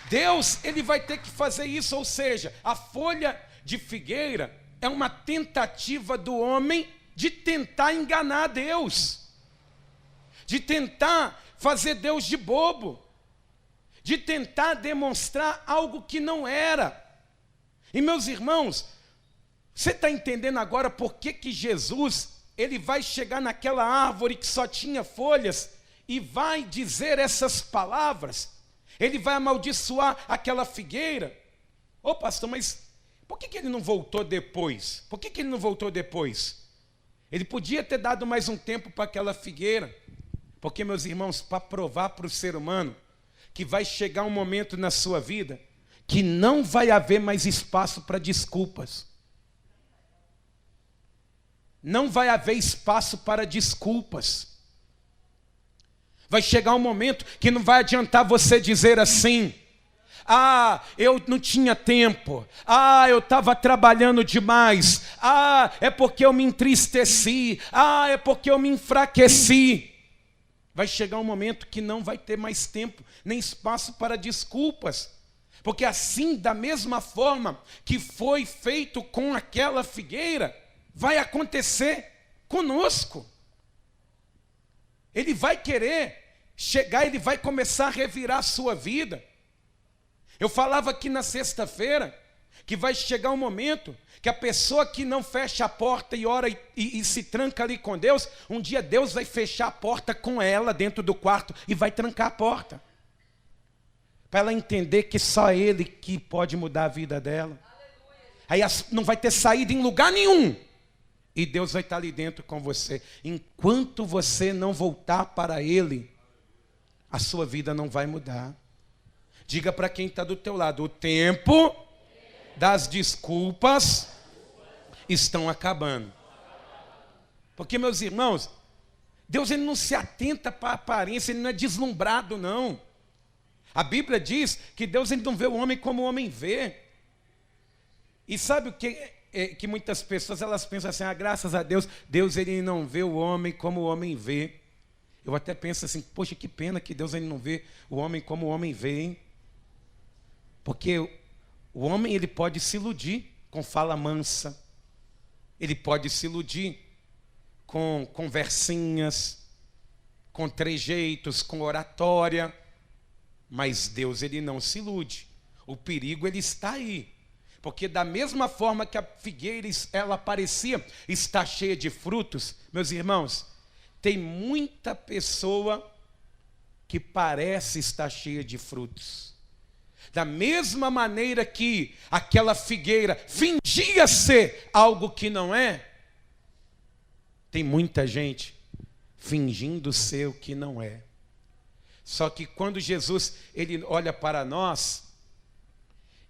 Deus, ele vai ter que fazer isso, ou seja, a folha de figueira é uma tentativa do homem de tentar enganar Deus, de tentar fazer Deus de bobo, de tentar demonstrar algo que não era. E meus irmãos, você está entendendo agora por que Jesus, ele vai chegar naquela árvore que só tinha folhas e vai dizer essas palavras? Ele vai amaldiçoar aquela figueira. Ô pastor, mas por que ele não voltou depois? Por que ele não voltou depois? Ele podia ter dado mais um tempo para aquela figueira. Porque, meus irmãos, para provar para o ser humano que vai chegar um momento na sua vida que não vai haver mais espaço para desculpas. Não vai haver espaço para desculpas. Vai chegar um momento que não vai adiantar você dizer assim: ah, eu não tinha tempo. Ah, eu estava trabalhando demais. Ah, é porque eu me entristeci. Ah, é porque eu me enfraqueci. Vai chegar um momento que não vai ter mais tempo, nem espaço para desculpas. Porque assim, da mesma forma que foi feito com aquela figueira, vai acontecer conosco. Ele vai querer chegar, ele vai começar a revirar a sua vida. Eu falava aqui na sexta-feira que vai chegar um momento que a pessoa que não fecha a porta e ora e se tranca ali com Deus, um dia Deus vai fechar a porta com ela dentro do quarto e vai trancar a porta. Para ela entender que só Ele que pode mudar a vida dela. Aí não vai ter saída em lugar nenhum. E Deus vai estar ali dentro com você. Enquanto você não voltar para Ele, a sua vida não vai mudar. Diga para quem está do teu lado: o tempo das desculpas estão acabando. Porque, meus irmãos, Deus ele não se atenta para a aparência, ele não é deslumbrado, não. A Bíblia diz que Deus ele não vê o homem como o homem vê. E sabe o que muitas pessoas elas pensam assim: ah, graças a Deus, Deus ele não vê o homem como o homem vê. Eu até penso assim: poxa, que pena que Deus ele não vê o homem como o homem vê, hein? Porque o homem ele pode se iludir com fala mansa, ele pode se iludir com conversinhas, com trejeitos, com oratória, mas Deus ele não se ilude. O perigo ele está aí, porque da mesma forma que a figueira ela parecia estar cheia de frutos, meus irmãos, tem muita pessoa que parece estar cheia de frutos. Da mesma maneira que aquela figueira fingia ser algo que não é, tem muita gente fingindo ser o que não é. Só que quando Jesus ele olha para nós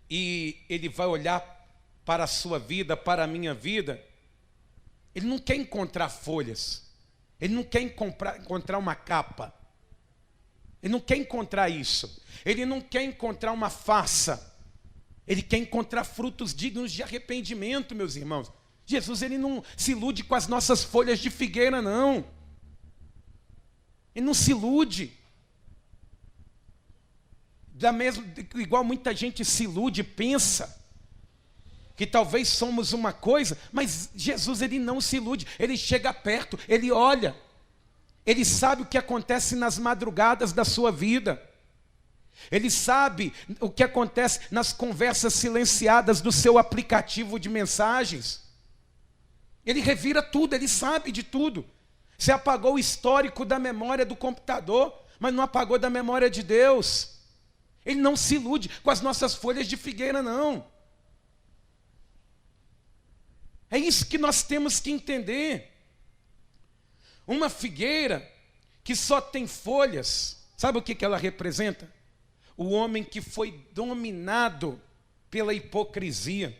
e ele vai olhar para a sua vida, para a minha vida, ele não quer encontrar folhas, ele não quer encontrar uma capa, ele não quer encontrar isso, ele não quer encontrar uma farsa, ele quer encontrar frutos dignos de arrependimento, meus irmãos. Jesus ele não se ilude com as nossas folhas de figueira, não. Ele não se ilude. Igual muita gente se ilude, pensa que talvez somos uma coisa, mas Jesus ele não se ilude, ele chega perto, ele olha, ele sabe o que acontece nas madrugadas da sua vida, ele sabe o que acontece nas conversas silenciadas do seu aplicativo de mensagens, ele revira tudo, ele sabe de tudo. Você apagou o histórico da memória do computador, mas não apagou da memória de Deus. Ele não se ilude com as nossas folhas de figueira, não. É isso que nós temos que entender. Uma figueira que só tem folhas, sabe o que ela representa? O homem que foi dominado pela hipocrisia,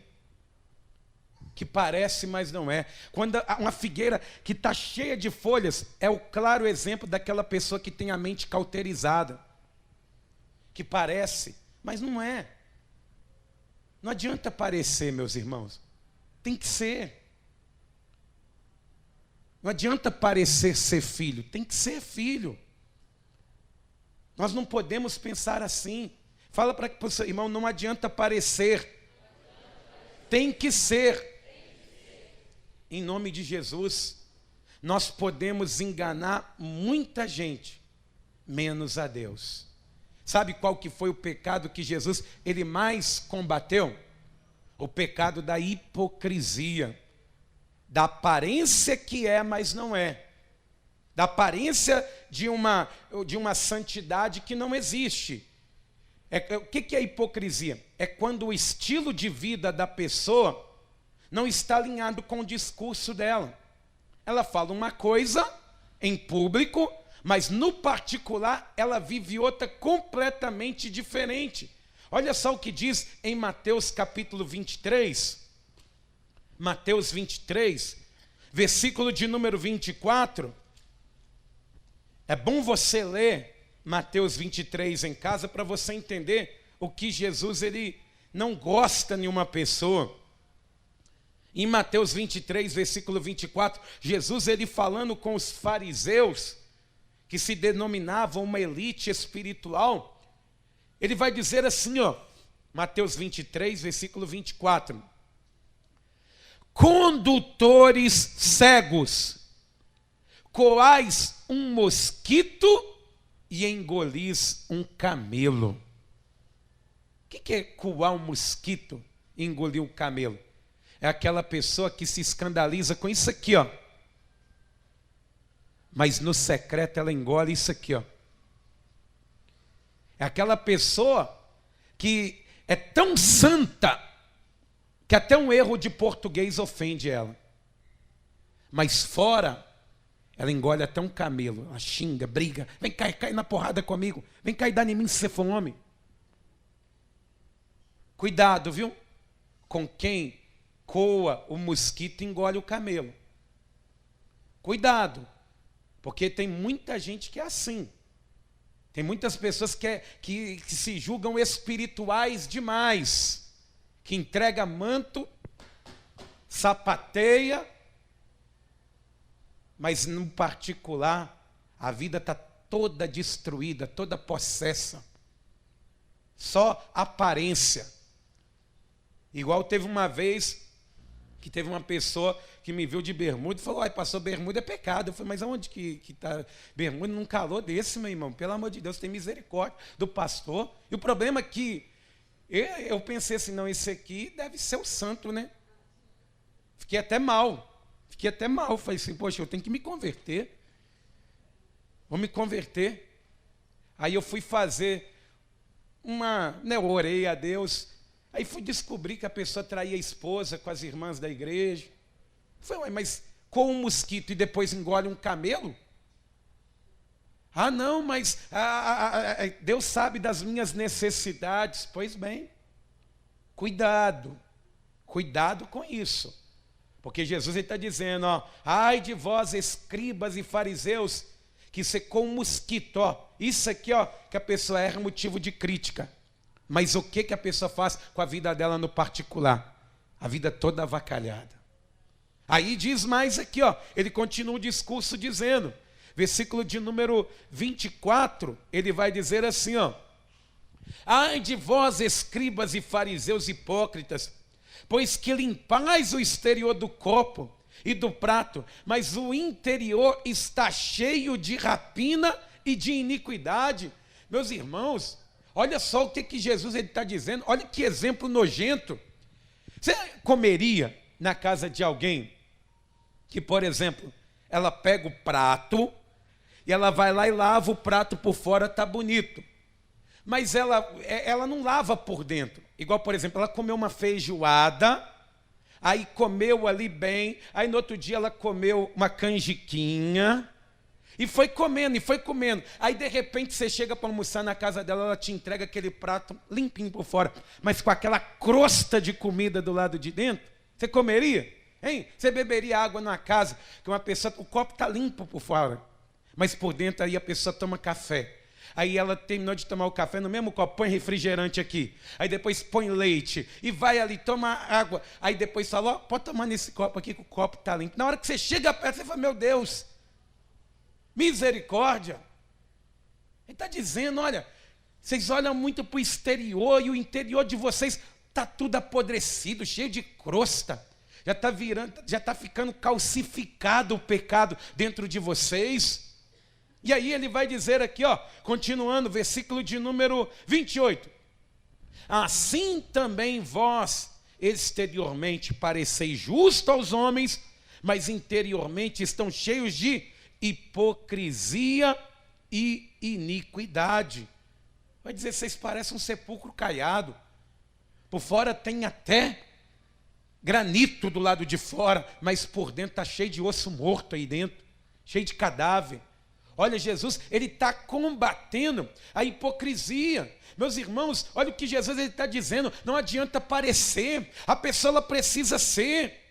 que parece, mas não é. Quando uma figueira que está cheia de folhas, é o claro exemplo daquela pessoa que tem a mente cauterizada, que parece, mas não é. Não adianta parecer, meus irmãos. Tem que ser. Não adianta parecer ser filho, tem que ser filho. Nós não podemos pensar assim. Fala para o seu irmão, não adianta parecer. Tem que ser. Em nome de Jesus, nós podemos enganar muita gente, menos a Deus. Sabe qual que foi o pecado que Jesus ele mais combateu? O pecado da hipocrisia. Da aparência que é, mas não é. Da aparência de uma santidade que não existe. O que é hipocrisia? É quando o estilo de vida da pessoa não está alinhado com o discurso dela. Ela fala uma coisa em público, mas no particular ela vive outra completamente diferente. Olha só o que diz em Mateus capítulo 23. Mateus 23, versículo de número 24. É bom você ler Mateus 23 em casa para você entender o que Jesus ele não gosta em uma pessoa. Em Mateus 23, versículo 24, Jesus ele falando com os fariseus, que se denominavam uma elite espiritual, ele vai dizer assim, ó, Mateus 23, versículo 24. Condutores cegos, coais um mosquito e engolis um camelo. O que é coar um mosquito e engolir um camelo? É aquela pessoa que se escandaliza com isso aqui, ó. Mas no secreto ela engole isso aqui, ó. É aquela pessoa que é tão santa que até um erro de português ofende ela. Mas fora, ela engole até um camelo. Ela xinga, briga. Vem cá, cai na porrada comigo. Vem cá e dá em mim se você for homem. Cuidado, viu? Com quem coa o mosquito e engole o camelo. Cuidado. Porque tem muita gente que é assim. Tem muitas pessoas que se julgam espirituais demais. Que entrega manto, sapateia, mas no particular a vida está toda destruída, toda possessa. Só aparência. Igual teve uma vez que teve uma pessoa que me viu de bermuda e falou, ai, pastor, bermuda é pecado. Eu falei, mas aonde que está bermuda num calor desse, meu irmão? Pelo amor de Deus, tem misericórdia do pastor. E o problema é que eu pensei assim, não, esse aqui deve ser o santo, né? Fiquei até mal. Falei assim, poxa, eu tenho que me converter. Vou me converter. Aí eu fui fazer eu orei a Deus. Aí fui descobrir que a pessoa traía a esposa com as irmãs da igreja. Falei, mas com um mosquito e depois engole um camelo? Ah, não, mas Deus sabe das minhas necessidades. Pois bem, cuidado com isso. Porque Jesus está dizendo, ó, ai de vós, escribas e fariseus, que secou um mosquito, ó, isso aqui, ó, que a pessoa erra motivo de crítica. Mas o que a pessoa faz com a vida dela no particular? A vida toda avacalhada. Aí diz mais aqui, ó, ele continua o discurso dizendo, versículo de número 24, ele vai dizer assim, ó, ai de vós, escribas e fariseus hipócritas, pois que limpais o exterior do copo e do prato, mas o interior está cheio de rapina e de iniquidade. Meus irmãos, olha só o que Jesus está dizendo, olha que exemplo nojento. Você comeria na casa de alguém que, por exemplo, ela pega o prato e ela vai lá e lava o prato por fora, está bonito. Mas ela não lava por dentro. Igual, por exemplo, ela comeu uma feijoada, aí comeu ali bem, aí no outro dia ela comeu uma canjiquinha, e foi comendo. Aí, de repente, você chega para almoçar na casa dela, ela te entrega aquele prato limpinho por fora, mas com aquela crosta de comida do lado de dentro. Você comeria? Hein? Você beberia água numa casa que uma pessoa, o copo está limpo por fora, mas por dentro aí a pessoa toma café. Aí ela terminou de tomar o café no mesmo copo, põe refrigerante aqui. Aí depois põe leite e vai ali, toma água. Aí depois fala, ó, pode tomar nesse copo aqui que o copo está limpo. Na hora que você chega perto, você fala, meu Deus, misericórdia. está dizendo, olha, vocês olham muito para o exterior e o interior de vocês está tudo apodrecido, cheio de crosta. Já está ficando calcificado o pecado dentro de vocês. E aí ele vai dizer aqui, ó, continuando, versículo de número 28. Assim também vós exteriormente pareceis justos aos homens, mas interiormente estão cheios de hipocrisia e iniquidade. Vai dizer, vocês parecem um sepulcro caiado. Por fora tem até granito do lado de fora, mas por dentro está cheio de osso morto aí dentro, cheio de cadáver. Olha, Jesus, ele está combatendo a hipocrisia. Meus irmãos, olha o que Jesus está dizendo, não adianta parecer, a pessoa ela precisa ser.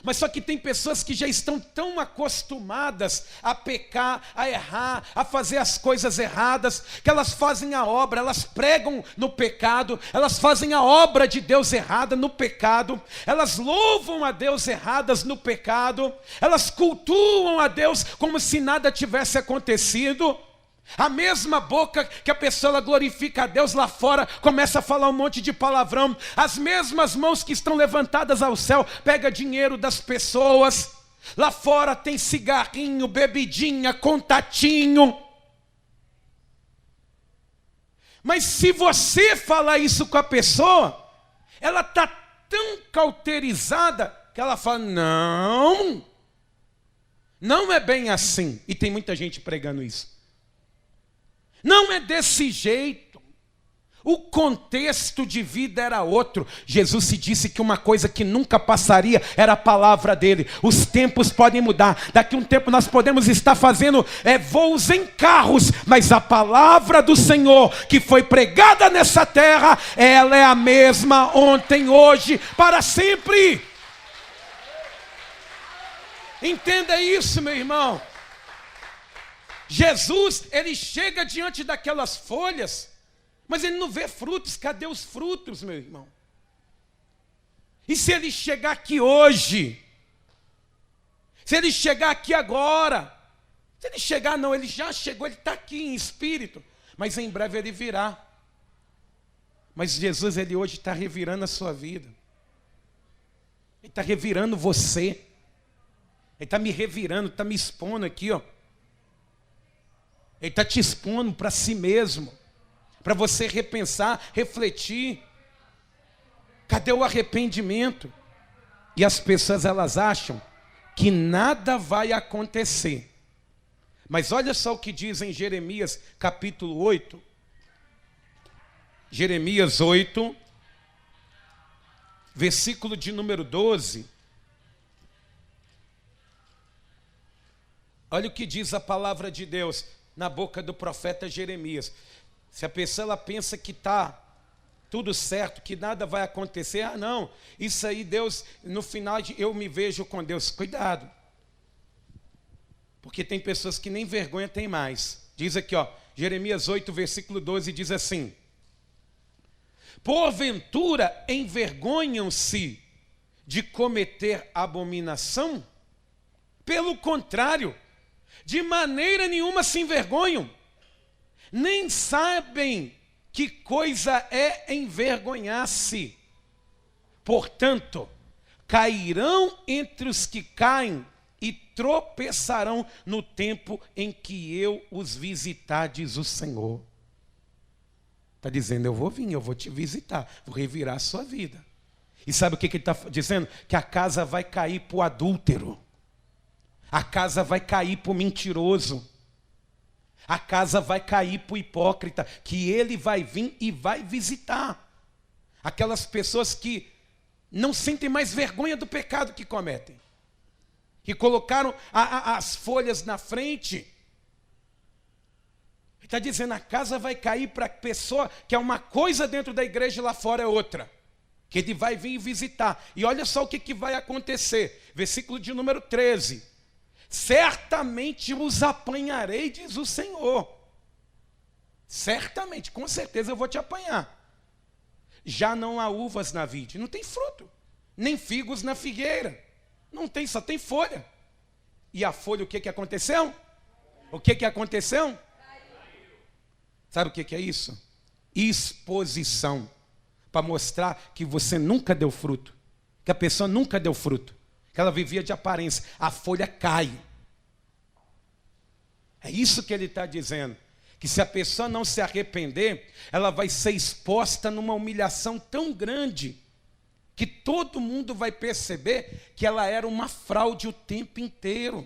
Mas só que tem pessoas que já estão tão acostumadas a pecar, a errar, a fazer as coisas erradas, que elas fazem a obra, elas pregam no pecado, elas fazem a obra de Deus errada no pecado, elas louvam a Deus erradas no pecado, elas cultuam a Deus como se nada tivesse acontecido. A mesma boca que a pessoa glorifica a Deus lá fora, começa a falar um monte de palavrão. As mesmas mãos que estão levantadas ao céu, pega dinheiro das pessoas. Lá fora tem cigarrinho, bebidinha, contatinho. Mas se você falar isso com a pessoa, ela está tão cauterizada que ela fala, não é bem assim. E tem muita gente pregando isso. Não é desse jeito. O contexto de vida era outro. Jesus se disse que uma coisa que nunca passaria era a palavra dele. Os tempos podem mudar. Daqui a um tempo nós podemos estar fazendo voos em carros, mas a palavra do Senhor que foi pregada nessa terra, ela é a mesma ontem, hoje, para sempre. Entenda isso, meu irmão. Jesus, ele chega diante daquelas folhas, mas ele não vê frutos. Cadê os frutos, meu irmão? E se ele chegar aqui hoje? Se ele chegar aqui agora? Se ele chegar, não, ele já chegou, ele está aqui em espírito, mas em breve ele virá. Mas Jesus, ele hoje está revirando a sua vida. Ele está revirando você. Ele está me revirando, está me expondo aqui, ó. Ele está te expondo para si mesmo, para você repensar, refletir. Cadê o arrependimento? E as pessoas, elas acham que nada vai acontecer. Mas olha só o que diz em Jeremias capítulo 8. Jeremias 8, versículo de número 12. Olha o que diz a palavra de Deus na boca do profeta Jeremias. Se a pessoa ela pensa que está tudo certo, que nada vai acontecer, não, isso aí Deus, no final eu me vejo com Deus. Cuidado, porque tem pessoas que nem vergonha tem mais. Diz aqui, ó, Jeremias 8, versículo 12, diz assim: porventura envergonham-se de cometer abominação? Pelo contrário, de maneira nenhuma se envergonham, nem sabem que coisa é envergonhar-se. Portanto, cairão entre os que caem e tropeçarão no tempo em que eu os visitar, diz o Senhor. Está dizendo, eu vou vir, eu vou te visitar, vou revirar a sua vida. E sabe o que ele está dizendo? Que a casa vai cair para o adúltero. A casa vai cair para o mentiroso. A casa vai cair para o hipócrita, que ele vai vir e vai visitar. Aquelas pessoas que não sentem mais vergonha do pecado que cometem. Que colocaram as folhas na frente. Ele está dizendo, a casa vai cair para a pessoa que é uma coisa dentro da igreja e lá fora é outra. Que ele vai vir visitar. E olha só o que vai acontecer. Versículo de número 13. Certamente os apanharei, diz o Senhor. Certamente, com certeza eu vou te apanhar. Já não há uvas na vide, não tem fruto, nem figos na figueira. Não tem, só tem folha. E a folha, o que aconteceu? O que aconteceu? Sabe o que é isso? Exposição. Para mostrar que você nunca deu fruto. Que a pessoa nunca deu fruto. Que ela vivia de aparência. A folha cai. É isso que ele está dizendo. Que se a pessoa não se arrepender, ela vai ser exposta numa humilhação tão grande, que todo mundo vai perceber que ela era uma fraude o tempo inteiro.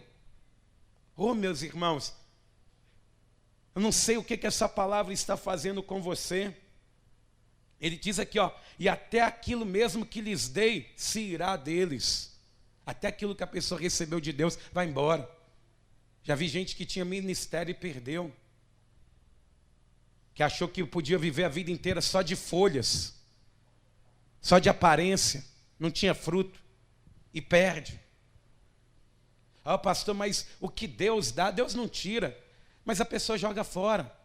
Oh, meus irmãos, eu não sei o que essa palavra está fazendo com você. Ele diz aqui, ó, e até aquilo mesmo que lhes dei, se irá deles. Até aquilo que a pessoa recebeu de Deus, vai embora. Já vi gente que tinha ministério e perdeu. Que achou que podia viver a vida inteira só de folhas, só de aparência, não tinha fruto, e perde. Ah, pastor, mas o que Deus dá, Deus não tira, mas a pessoa joga fora.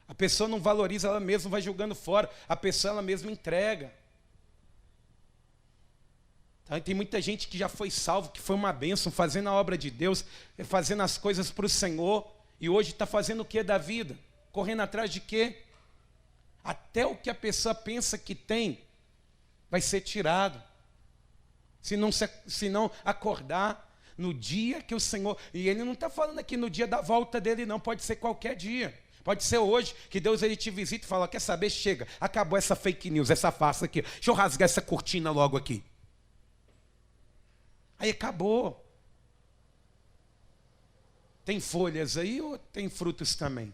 A pessoa não valoriza ela mesma, vai jogando fora, a pessoa ela mesma entrega. Então, tem muita gente que já foi salvo, que foi uma bênção, fazendo a obra de Deus, fazendo as coisas para o Senhor, e hoje está fazendo o que da vida? Correndo atrás de quê? Até o que a pessoa pensa que tem vai ser tirado. Se não acordar no dia que o Senhor... E ele não está falando aqui no dia da volta dele, não. Pode ser qualquer dia. Pode ser hoje que Deus ele te visita e fala, quer saber? Chega, acabou essa fake news, essa farsa aqui. Deixa eu rasgar essa cortina logo aqui. Aí acabou. Tem folhas aí ou tem frutos também?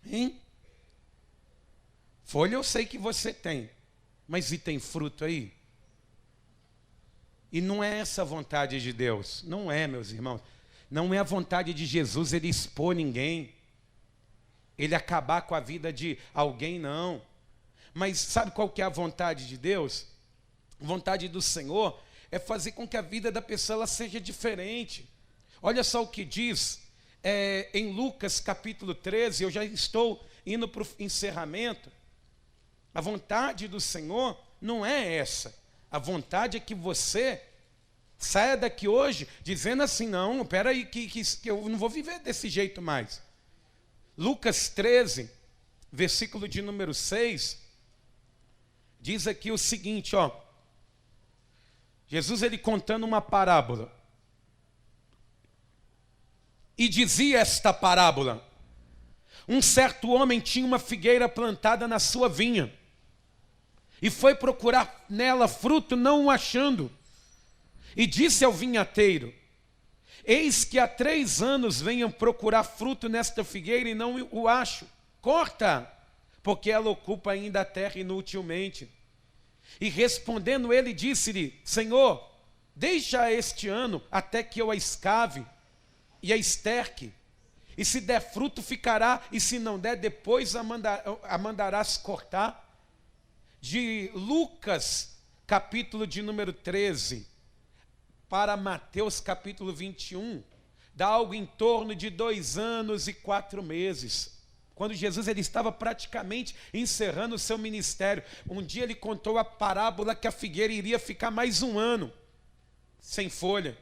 Hein? Folha eu sei que você tem, mas e tem fruto aí? E não é essa a vontade de Deus. Não é, meus irmãos. Não é a vontade de Jesus ele expor ninguém. Ele acabar com a vida de alguém, não. Mas sabe qual que é a vontade de Deus? A vontade do Senhor é fazer com que a vida da pessoa ela seja diferente. Olha só o que diz em Lucas capítulo 13, eu já estou indo para o encerramento. A vontade do Senhor não é essa. A vontade é que você saia daqui hoje dizendo assim, não, espera aí que eu não vou viver desse jeito mais. Lucas 13, versículo de número 6, diz aqui o seguinte, ó. Jesus ele contando uma parábola. E dizia esta parábola: um certo homem tinha uma figueira plantada na sua vinha, e foi procurar nela fruto, não o achando. E disse ao vinhateiro: eis que há 3 anos venho procurar fruto nesta figueira e não o acho. Corta, porque ela ocupa ainda a terra inutilmente. E respondendo ele, disse-lhe: Senhor, deixa este ano até que eu a escave e a esterque. E se der fruto, ficará, e se não der, depois a mandarás cortar. De Lucas, capítulo de número 13, para Mateus, capítulo 21, dá algo em torno de 2 anos e 4 meses. Quando Jesus ele estava praticamente encerrando o seu ministério. Um dia ele contou a parábola que a figueira iria ficar mais 1 ano sem folha.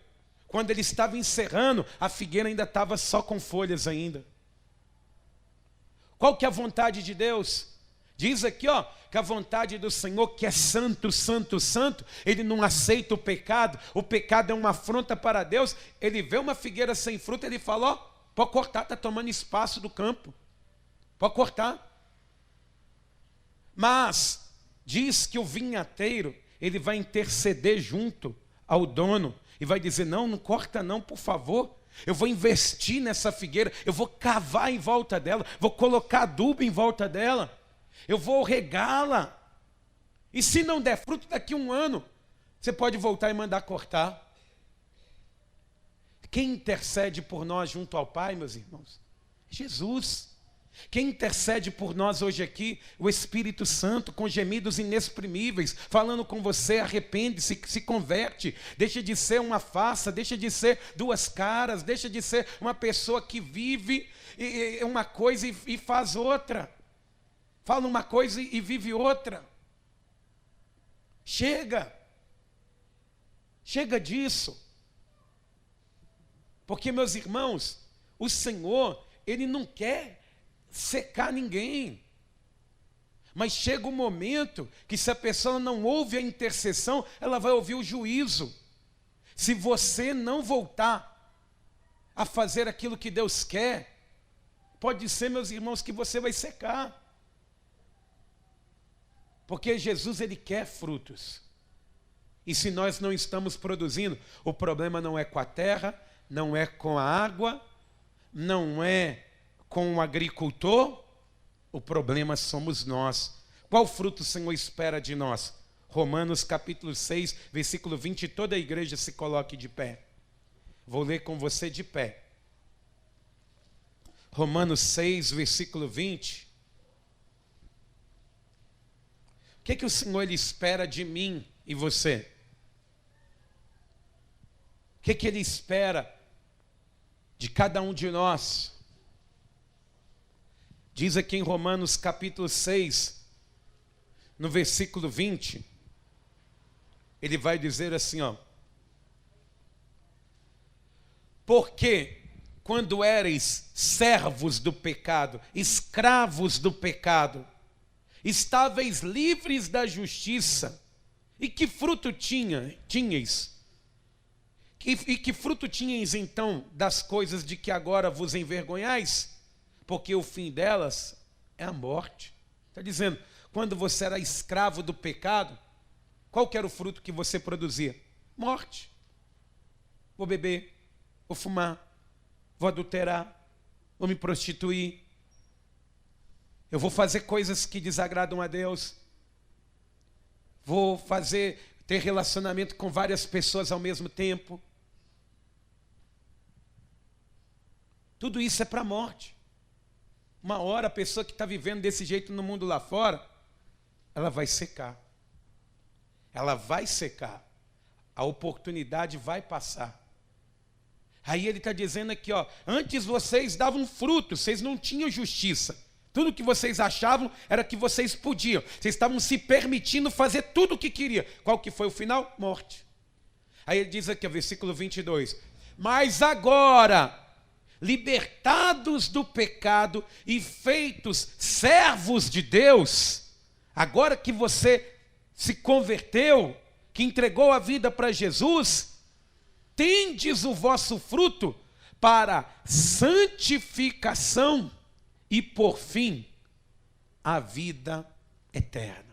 Quando ele estava encerrando, a figueira ainda estava só com folhas ainda. Qual que é a vontade de Deus? Diz aqui, ó, que a vontade do Senhor, que é santo, santo, santo, ele não aceita o pecado é uma afronta para Deus. Ele vê uma figueira sem fruto, ele fala, ó, pode cortar, está tomando espaço do campo. Pode cortar. Mas diz que o vinhateiro, ele vai interceder junto ao dono e vai dizer, não corta não, por favor. Eu vou investir nessa figueira, eu vou cavar em volta dela, vou colocar adubo em volta dela, eu vou regá-la. E se não der fruto daqui a 1 ano, você pode voltar e mandar cortar. Quem intercede por nós junto ao Pai, meus irmãos? Jesus. Quem intercede por nós hoje aqui? O Espírito Santo, com gemidos inexprimíveis, falando com você, arrepende-se, se converte, deixa de ser uma farsa, deixa de ser 2 caras, deixa de ser uma pessoa que vive uma coisa e faz outra, fala uma coisa e vive outra. Chega disso, porque, meus irmãos, o Senhor, ele não quer secar ninguém. Mas chega um momento que se a pessoa não ouve a intercessão, ela vai ouvir o juízo. Se você não voltar a fazer aquilo que Deus quer, pode ser, meus irmãos, que você vai secar. Porque Jesus, ele quer frutos. E se nós não estamos produzindo, o problema não é com a terra, não é com a água, não é com o agricultor, o problema somos nós. Qual fruto o Senhor espera de nós? Romanos capítulo 6, versículo 20, toda a igreja se coloque de pé. Vou ler com você de pé. Romanos 6, versículo 20. O que o Senhor ele espera de mim e você? O que Ele espera de cada um de nós? Diz aqui em Romanos capítulo 6, no versículo 20, ele vai dizer assim, ó. Porque quando éreis servos do pecado, escravos do pecado, estáveis livres da justiça, e que fruto tinhais? E que fruto tinhais então das coisas de que agora vos envergonhais? Porque o fim delas é a morte. Está dizendo, quando você era escravo do pecado, qual que era o fruto que você produzia? Morte. Vou beber, vou fumar, vou adulterar, vou me prostituir, eu vou fazer coisas que desagradam a Deus, vou ter relacionamento com várias pessoas ao mesmo tempo. Tudo isso é para a morte. Uma hora a pessoa que está vivendo desse jeito no mundo lá fora, ela vai secar. Ela vai secar. A oportunidade vai passar. Aí ele está dizendo aqui, ó, antes vocês davam fruto, vocês não tinham justiça. Tudo que vocês achavam era que vocês podiam. Vocês estavam se permitindo fazer tudo o que queriam. Qual que foi o final? Morte. Aí ele diz aqui, ó, versículo 22. Mas agora, libertados do pecado e feitos servos de Deus, agora que você se converteu, que entregou a vida para Jesus, tendes o vosso fruto para santificação e, por fim, a vida eterna.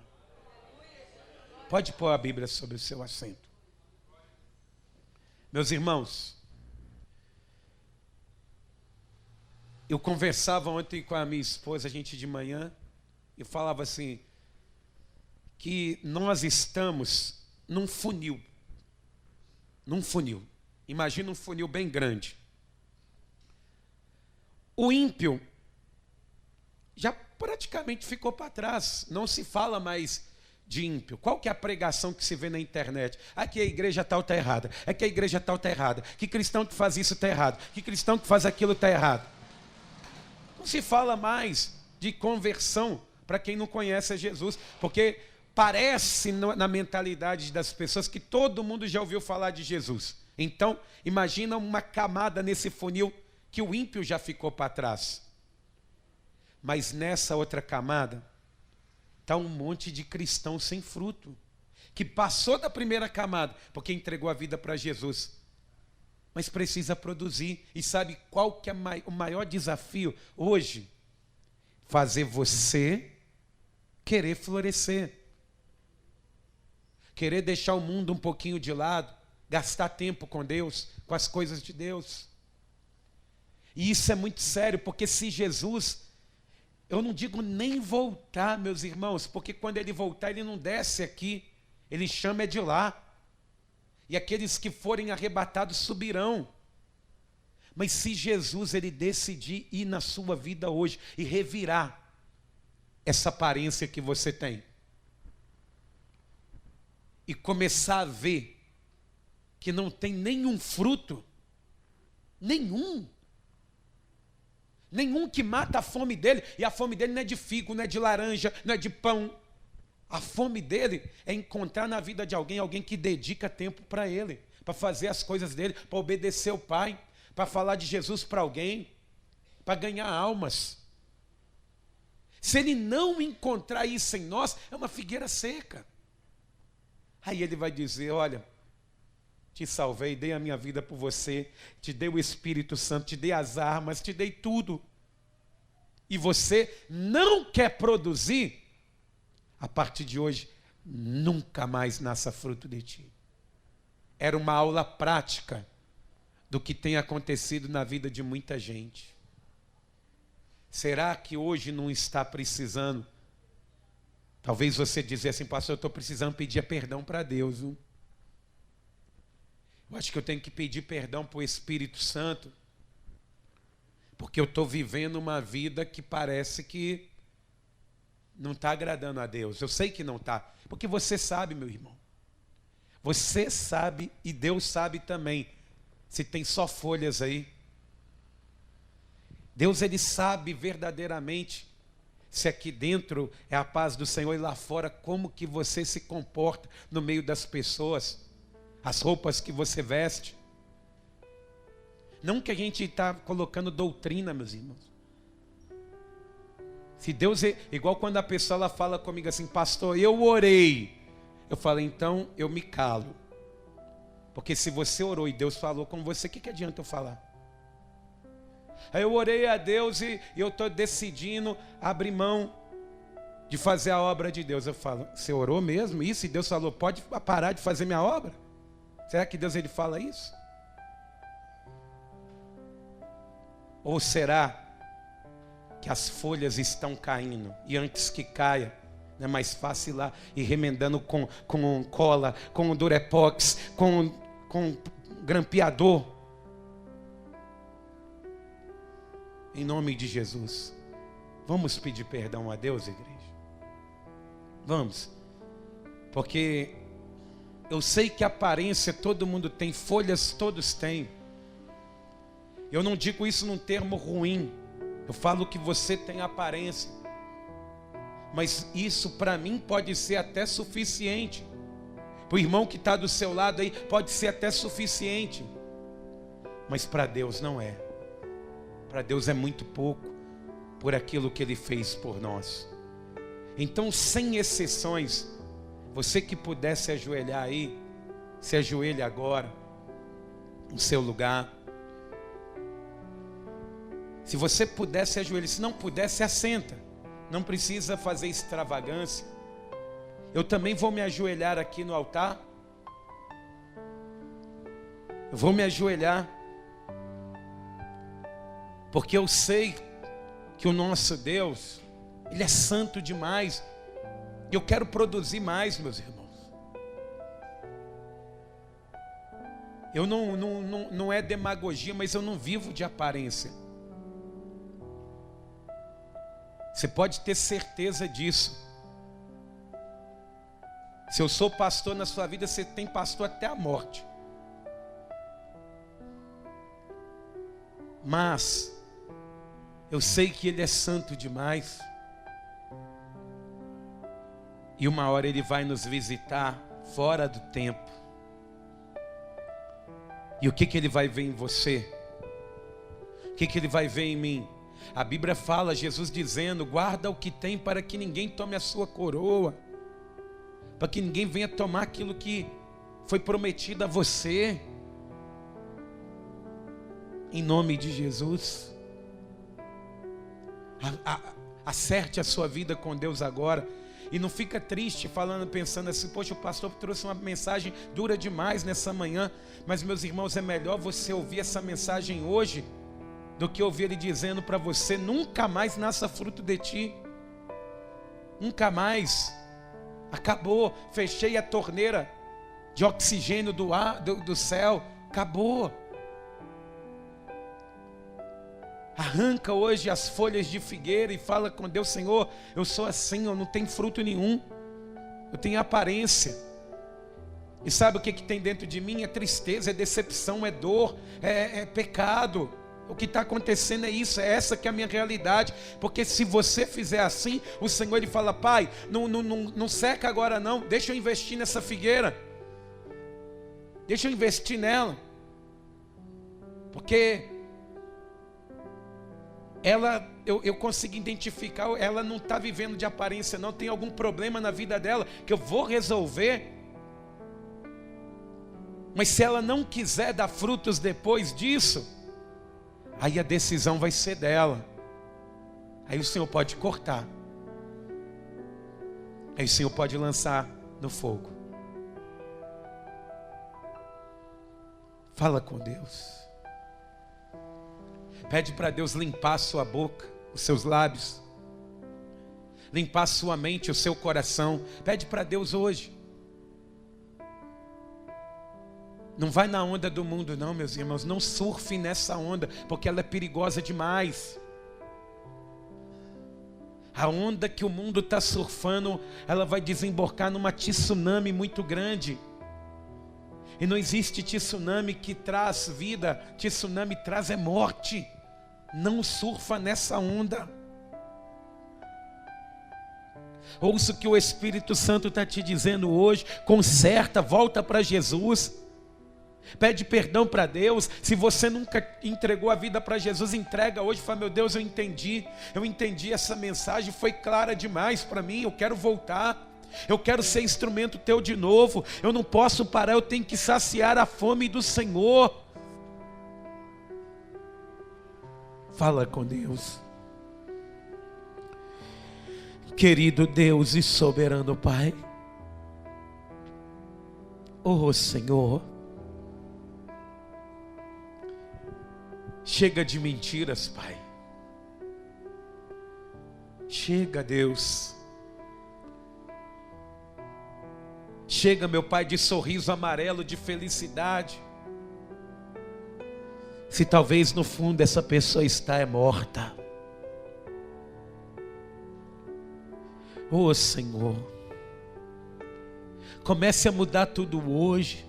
Pode pôr a Bíblia sobre o seu assento. Meus irmãos, eu conversava ontem com a minha esposa, a gente de manhã, e falava assim, que nós estamos num funil. Num funil. Imagina um funil bem grande. O ímpio já praticamente ficou para trás. Não se fala mais de ímpio. Qual que é a pregação que se vê na internet? Aqui a igreja tal está errada. Aqui a igreja tal está errada. Que cristão que faz isso está errado. Que cristão que faz aquilo está errado. Não se fala mais de conversão para quem não conhece a Jesus. Porque parece na mentalidade das pessoas que todo mundo já ouviu falar de Jesus. Então, imagina uma camada nesse funil que o ímpio já ficou para trás. Mas nessa outra camada, está um monte de cristão sem fruto, que passou da primeira camada, porque entregou a vida para Jesus, mas precisa produzir. E sabe qual que é o maior desafio hoje? Fazer você querer florescer, querer deixar o mundo um pouquinho de lado, gastar tempo com Deus, com as coisas de Deus. E isso é muito sério, porque se Jesus, eu não digo nem voltar, meus irmãos, porque quando ele voltar, ele não desce aqui, ele chama de lá. E aqueles que forem arrebatados subirão. Mas se Jesus ele decidir ir na sua vida hoje e revirar essa aparência que você tem, e começar a ver que não tem nenhum fruto, nenhum que mata a fome dele, e a fome dele não é de figo, não é de laranja, não é de pão. A fome dele é encontrar na vida de alguém que dedica tempo para ele, para fazer as coisas dele, para obedecer o Pai, para falar de Jesus para alguém, para ganhar almas. Se ele não encontrar isso em nós, é uma figueira seca. Aí ele vai dizer, olha, te salvei, dei a minha vida por você, te dei o Espírito Santo, te dei as armas, te dei tudo. E você não quer produzir, a partir de hoje, nunca mais nasça fruto de ti. Era uma aula prática do que tem acontecido na vida de muita gente. Será que hoje não está precisando? Talvez você dizer assim, pastor, eu estou precisando pedir perdão para Deus. Viu? Eu acho que eu tenho que pedir perdão para o Espírito Santo, porque eu estou vivendo uma vida que parece que não está agradando a Deus. Eu sei que não está, porque você sabe, meu irmão. Você sabe e Deus sabe também, se tem só folhas aí. Deus, ele sabe verdadeiramente se aqui dentro é a paz do Senhor e lá fora como que você se comporta no meio das pessoas, as roupas que você veste. Não que a gente está colocando doutrina, meus irmãos. Se Deus é igual quando a pessoa ela fala comigo assim, pastor, eu orei. Eu falo, então eu me calo. Porque se você orou e Deus falou com você, o que adianta eu falar? Aí eu orei a Deus e eu estou decidindo abrir mão de fazer a obra de Deus. Eu falo, você orou mesmo isso? E Deus falou, pode parar de fazer minha obra? Será que Deus ele fala isso? Ou será que as folhas estão caindo e antes que caia, é mais fácil ir lá e remendando com cola, com durepox, com grampeador? Em nome de Jesus, vamos pedir perdão a Deus, igreja? Vamos, porque eu sei que aparência todo mundo tem, folhas todos têm. Eu não digo isso num termo ruim, eu falo que você tem aparência, mas isso para mim pode ser até suficiente. Para o irmão que está do seu lado aí, pode ser até suficiente, mas para Deus não é. Para Deus é muito pouco por aquilo que Ele fez por nós. Então, sem exceções, você que puder se ajoelhar aí, se ajoelhe agora, no seu lugar. Se você puder se ajoelhar, se não puder, se assenta. Não precisa fazer extravagância. Eu também vou me ajoelhar aqui no altar. Eu vou me ajoelhar. Porque eu sei que o nosso Deus, Ele é santo demais. E eu quero produzir mais, meus irmãos. Eu não é demagogia, mas eu não vivo de aparência. Você pode ter certeza disso. Se eu sou pastor na sua vida, você tem pastor até a morte. Mas eu sei que Ele é santo demais. E uma hora Ele vai nos visitar fora do tempo. E o que Ele vai ver em você? O que Ele vai ver em mim? A Bíblia fala, Jesus dizendo, guarda o que tem para que ninguém tome a sua coroa. Para que ninguém venha tomar aquilo que foi prometido a você. Em nome de Jesus. Acerte a sua vida com Deus agora. E não fica triste falando, pensando assim, poxa, o pastor trouxe uma mensagem dura demais nessa manhã. Mas meus irmãos, é melhor você ouvir essa mensagem hoje do que ouvir ele dizendo para você, nunca mais nasça fruto de ti. Nunca mais. Acabou, fechei a torneira de oxigênio do ar, do céu. Acabou. Arranca hoje as folhas de figueira e fala com Deus, Senhor, eu sou assim, eu não tenho fruto nenhum. Eu tenho aparência. E sabe o que tem dentro de mim? É tristeza, é decepção, é dor, é pecado. O que está acontecendo é isso, é essa que é a minha realidade. Porque se você fizer assim, o Senhor ele fala, Pai, não seca agora não, deixa eu investir nessa figueira. Deixa eu investir nela. Porque eu consegui identificar, ela não está vivendo de aparência não, tem algum problema na vida dela, que eu vou resolver. Mas se ela não quiser dar frutos depois disso, aí a decisão vai ser dela. Aí o Senhor pode cortar. Aí o Senhor pode lançar no fogo. Fala com Deus. Pede para Deus limpar a sua boca, os seus lábios. Limpar a sua mente, o seu coração. Pede para Deus hoje. Não vai na onda do mundo não, meus irmãos. Não surfe nessa onda, porque ela é perigosa demais. A onda que o mundo está surfando, ela vai desembocar numa tsunami muito grande. E não existe tsunami que traz vida, tsunami traz é morte. Não surfa nessa onda. Ouça o que o Espírito Santo está te dizendo hoje. Conserta, volta para Jesus. Pede perdão para Deus. Se você nunca entregou a vida para Jesus, entrega hoje. Fala, meu Deus, eu entendi essa mensagem, foi clara demais para mim, eu quero voltar. Eu quero ser instrumento teu de novo. Eu não posso parar, eu tenho que saciar a fome do Senhor. Fala com Deus. Querido Deus e soberano Pai, oh Senhor, chega de mentiras, Pai. Chega, Deus. Chega, meu Pai, de sorriso amarelo, de felicidade. Se talvez no fundo essa pessoa está morta. Oh Senhor, comece a mudar tudo hoje.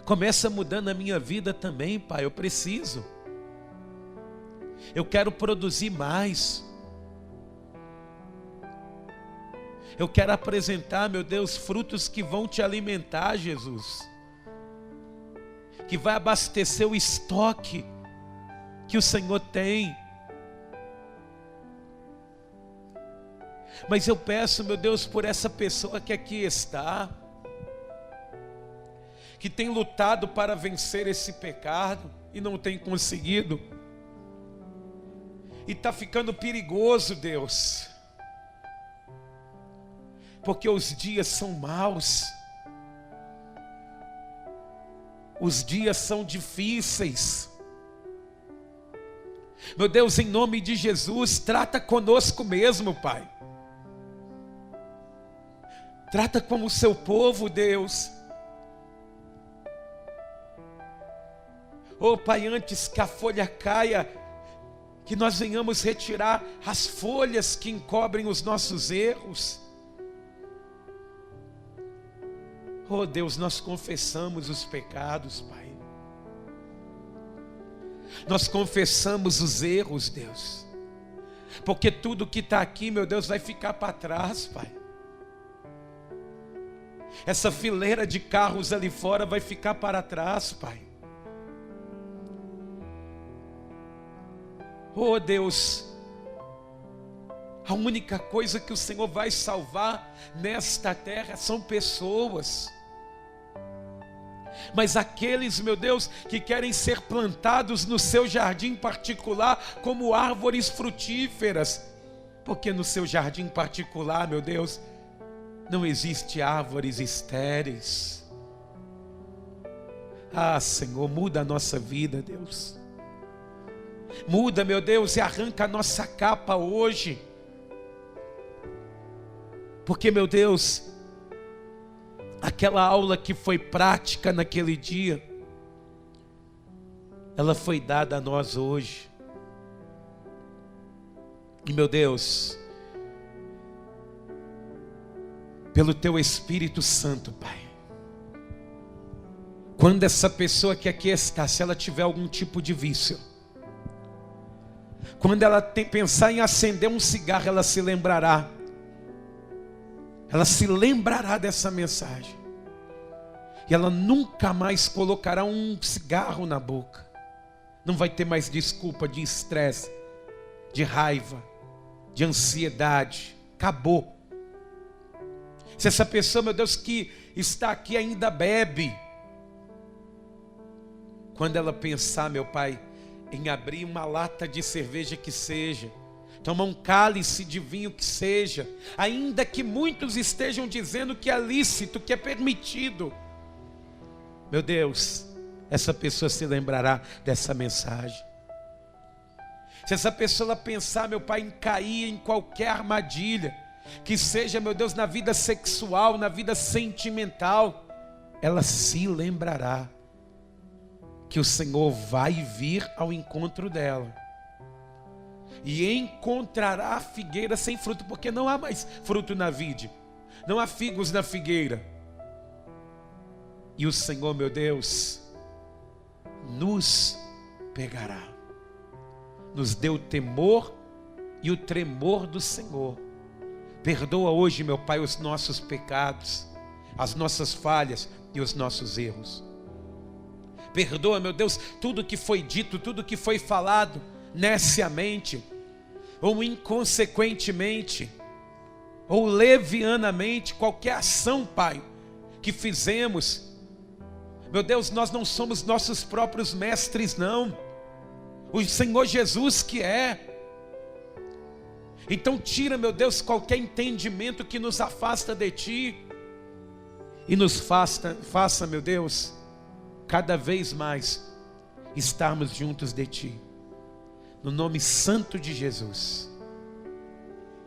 Começa mudando a minha vida também, Pai, eu preciso. Eu quero produzir mais. Eu quero apresentar, meu Deus, frutos que vão te alimentar, Jesus. Que vai abastecer o estoque que o Senhor tem. Mas eu peço, meu Deus, por essa pessoa que aqui está, que tem lutado para vencer esse pecado e não tem conseguido. E está ficando perigoso, Deus. Porque os dias são maus. Os dias são difíceis. Meu Deus, em nome de Jesus, trata conosco mesmo, Pai. Trata como o seu povo, Deus. Oh, Pai, antes que a folha caia, que nós venhamos retirar as folhas que encobrem os nossos erros. Oh Deus, nós confessamos os pecados, Pai. Nós confessamos os erros, Deus. Porque tudo que está aqui, meu Deus, vai ficar para trás, Pai. Essa fileira de carros ali fora vai ficar para trás, Pai. Oh Deus, a única coisa que o Senhor vai salvar nesta terra são pessoas. Mas aqueles, meu Deus, que querem ser plantados no seu jardim particular como árvores frutíferas, porque no seu jardim particular, meu Deus, não existe árvores estéreis. Ah, Senhor, muda a nossa vida, Deus. Muda, meu Deus, e arranca a nossa capa hoje. Porque, meu Deus, aquela aula que foi prática naquele dia, ela foi dada a nós hoje. E, meu Deus, pelo Teu Espírito Santo, Pai, quando essa pessoa que aqui está, se ela tiver algum tipo de vício, quando ela pensar em acender um cigarro, ela se lembrará dessa mensagem. E ela nunca mais colocará um cigarro na boca. Não vai ter mais desculpa de estresse, de raiva, de ansiedade. Acabou. Se essa pessoa, meu Deus, que está aqui ainda bebe, quando ela pensar, meu Pai, em abrir uma lata de cerveja que seja, tomar um cálice de vinho que seja, ainda que muitos estejam dizendo que é lícito, que é permitido, meu Deus, essa pessoa se lembrará dessa mensagem. Se essa pessoa ela pensar, meu Pai, em cair em qualquer armadilha, que seja, meu Deus, na vida sexual, na vida sentimental, ela se lembrará que o Senhor vai vir ao encontro dela e encontrará a figueira sem fruto, porque não há mais fruto na vide, não há figos na figueira. E o Senhor, meu Deus, nos pegará, nos deu o temor e o tremor do Senhor. Perdoa hoje, meu Pai, os nossos pecados, as nossas falhas e os nossos erros. Perdoa, meu Deus, tudo que foi dito, tudo que foi falado neciamente, ou inconsequentemente, ou levianamente, qualquer ação, Pai, que fizemos. Meu Deus, nós não somos nossos próprios mestres, não. O Senhor Jesus que é. Então tira, meu Deus, qualquer entendimento que nos afasta de Ti e nos faça, meu Deus, cada vez mais estarmos juntos de Ti. No nome santo de Jesus.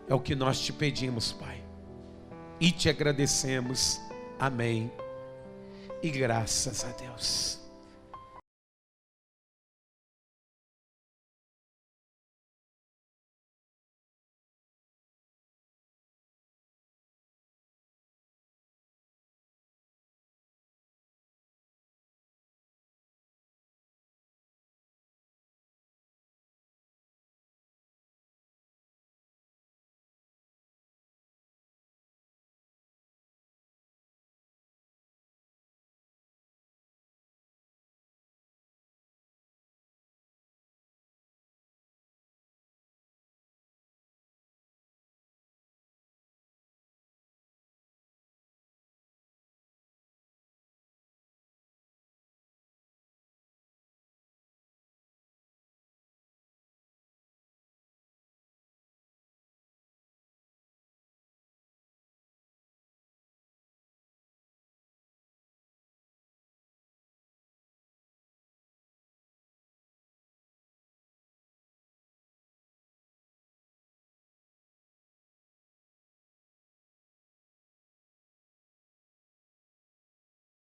É o que nós te pedimos, Pai. E te agradecemos. Amém. E graças a Deus.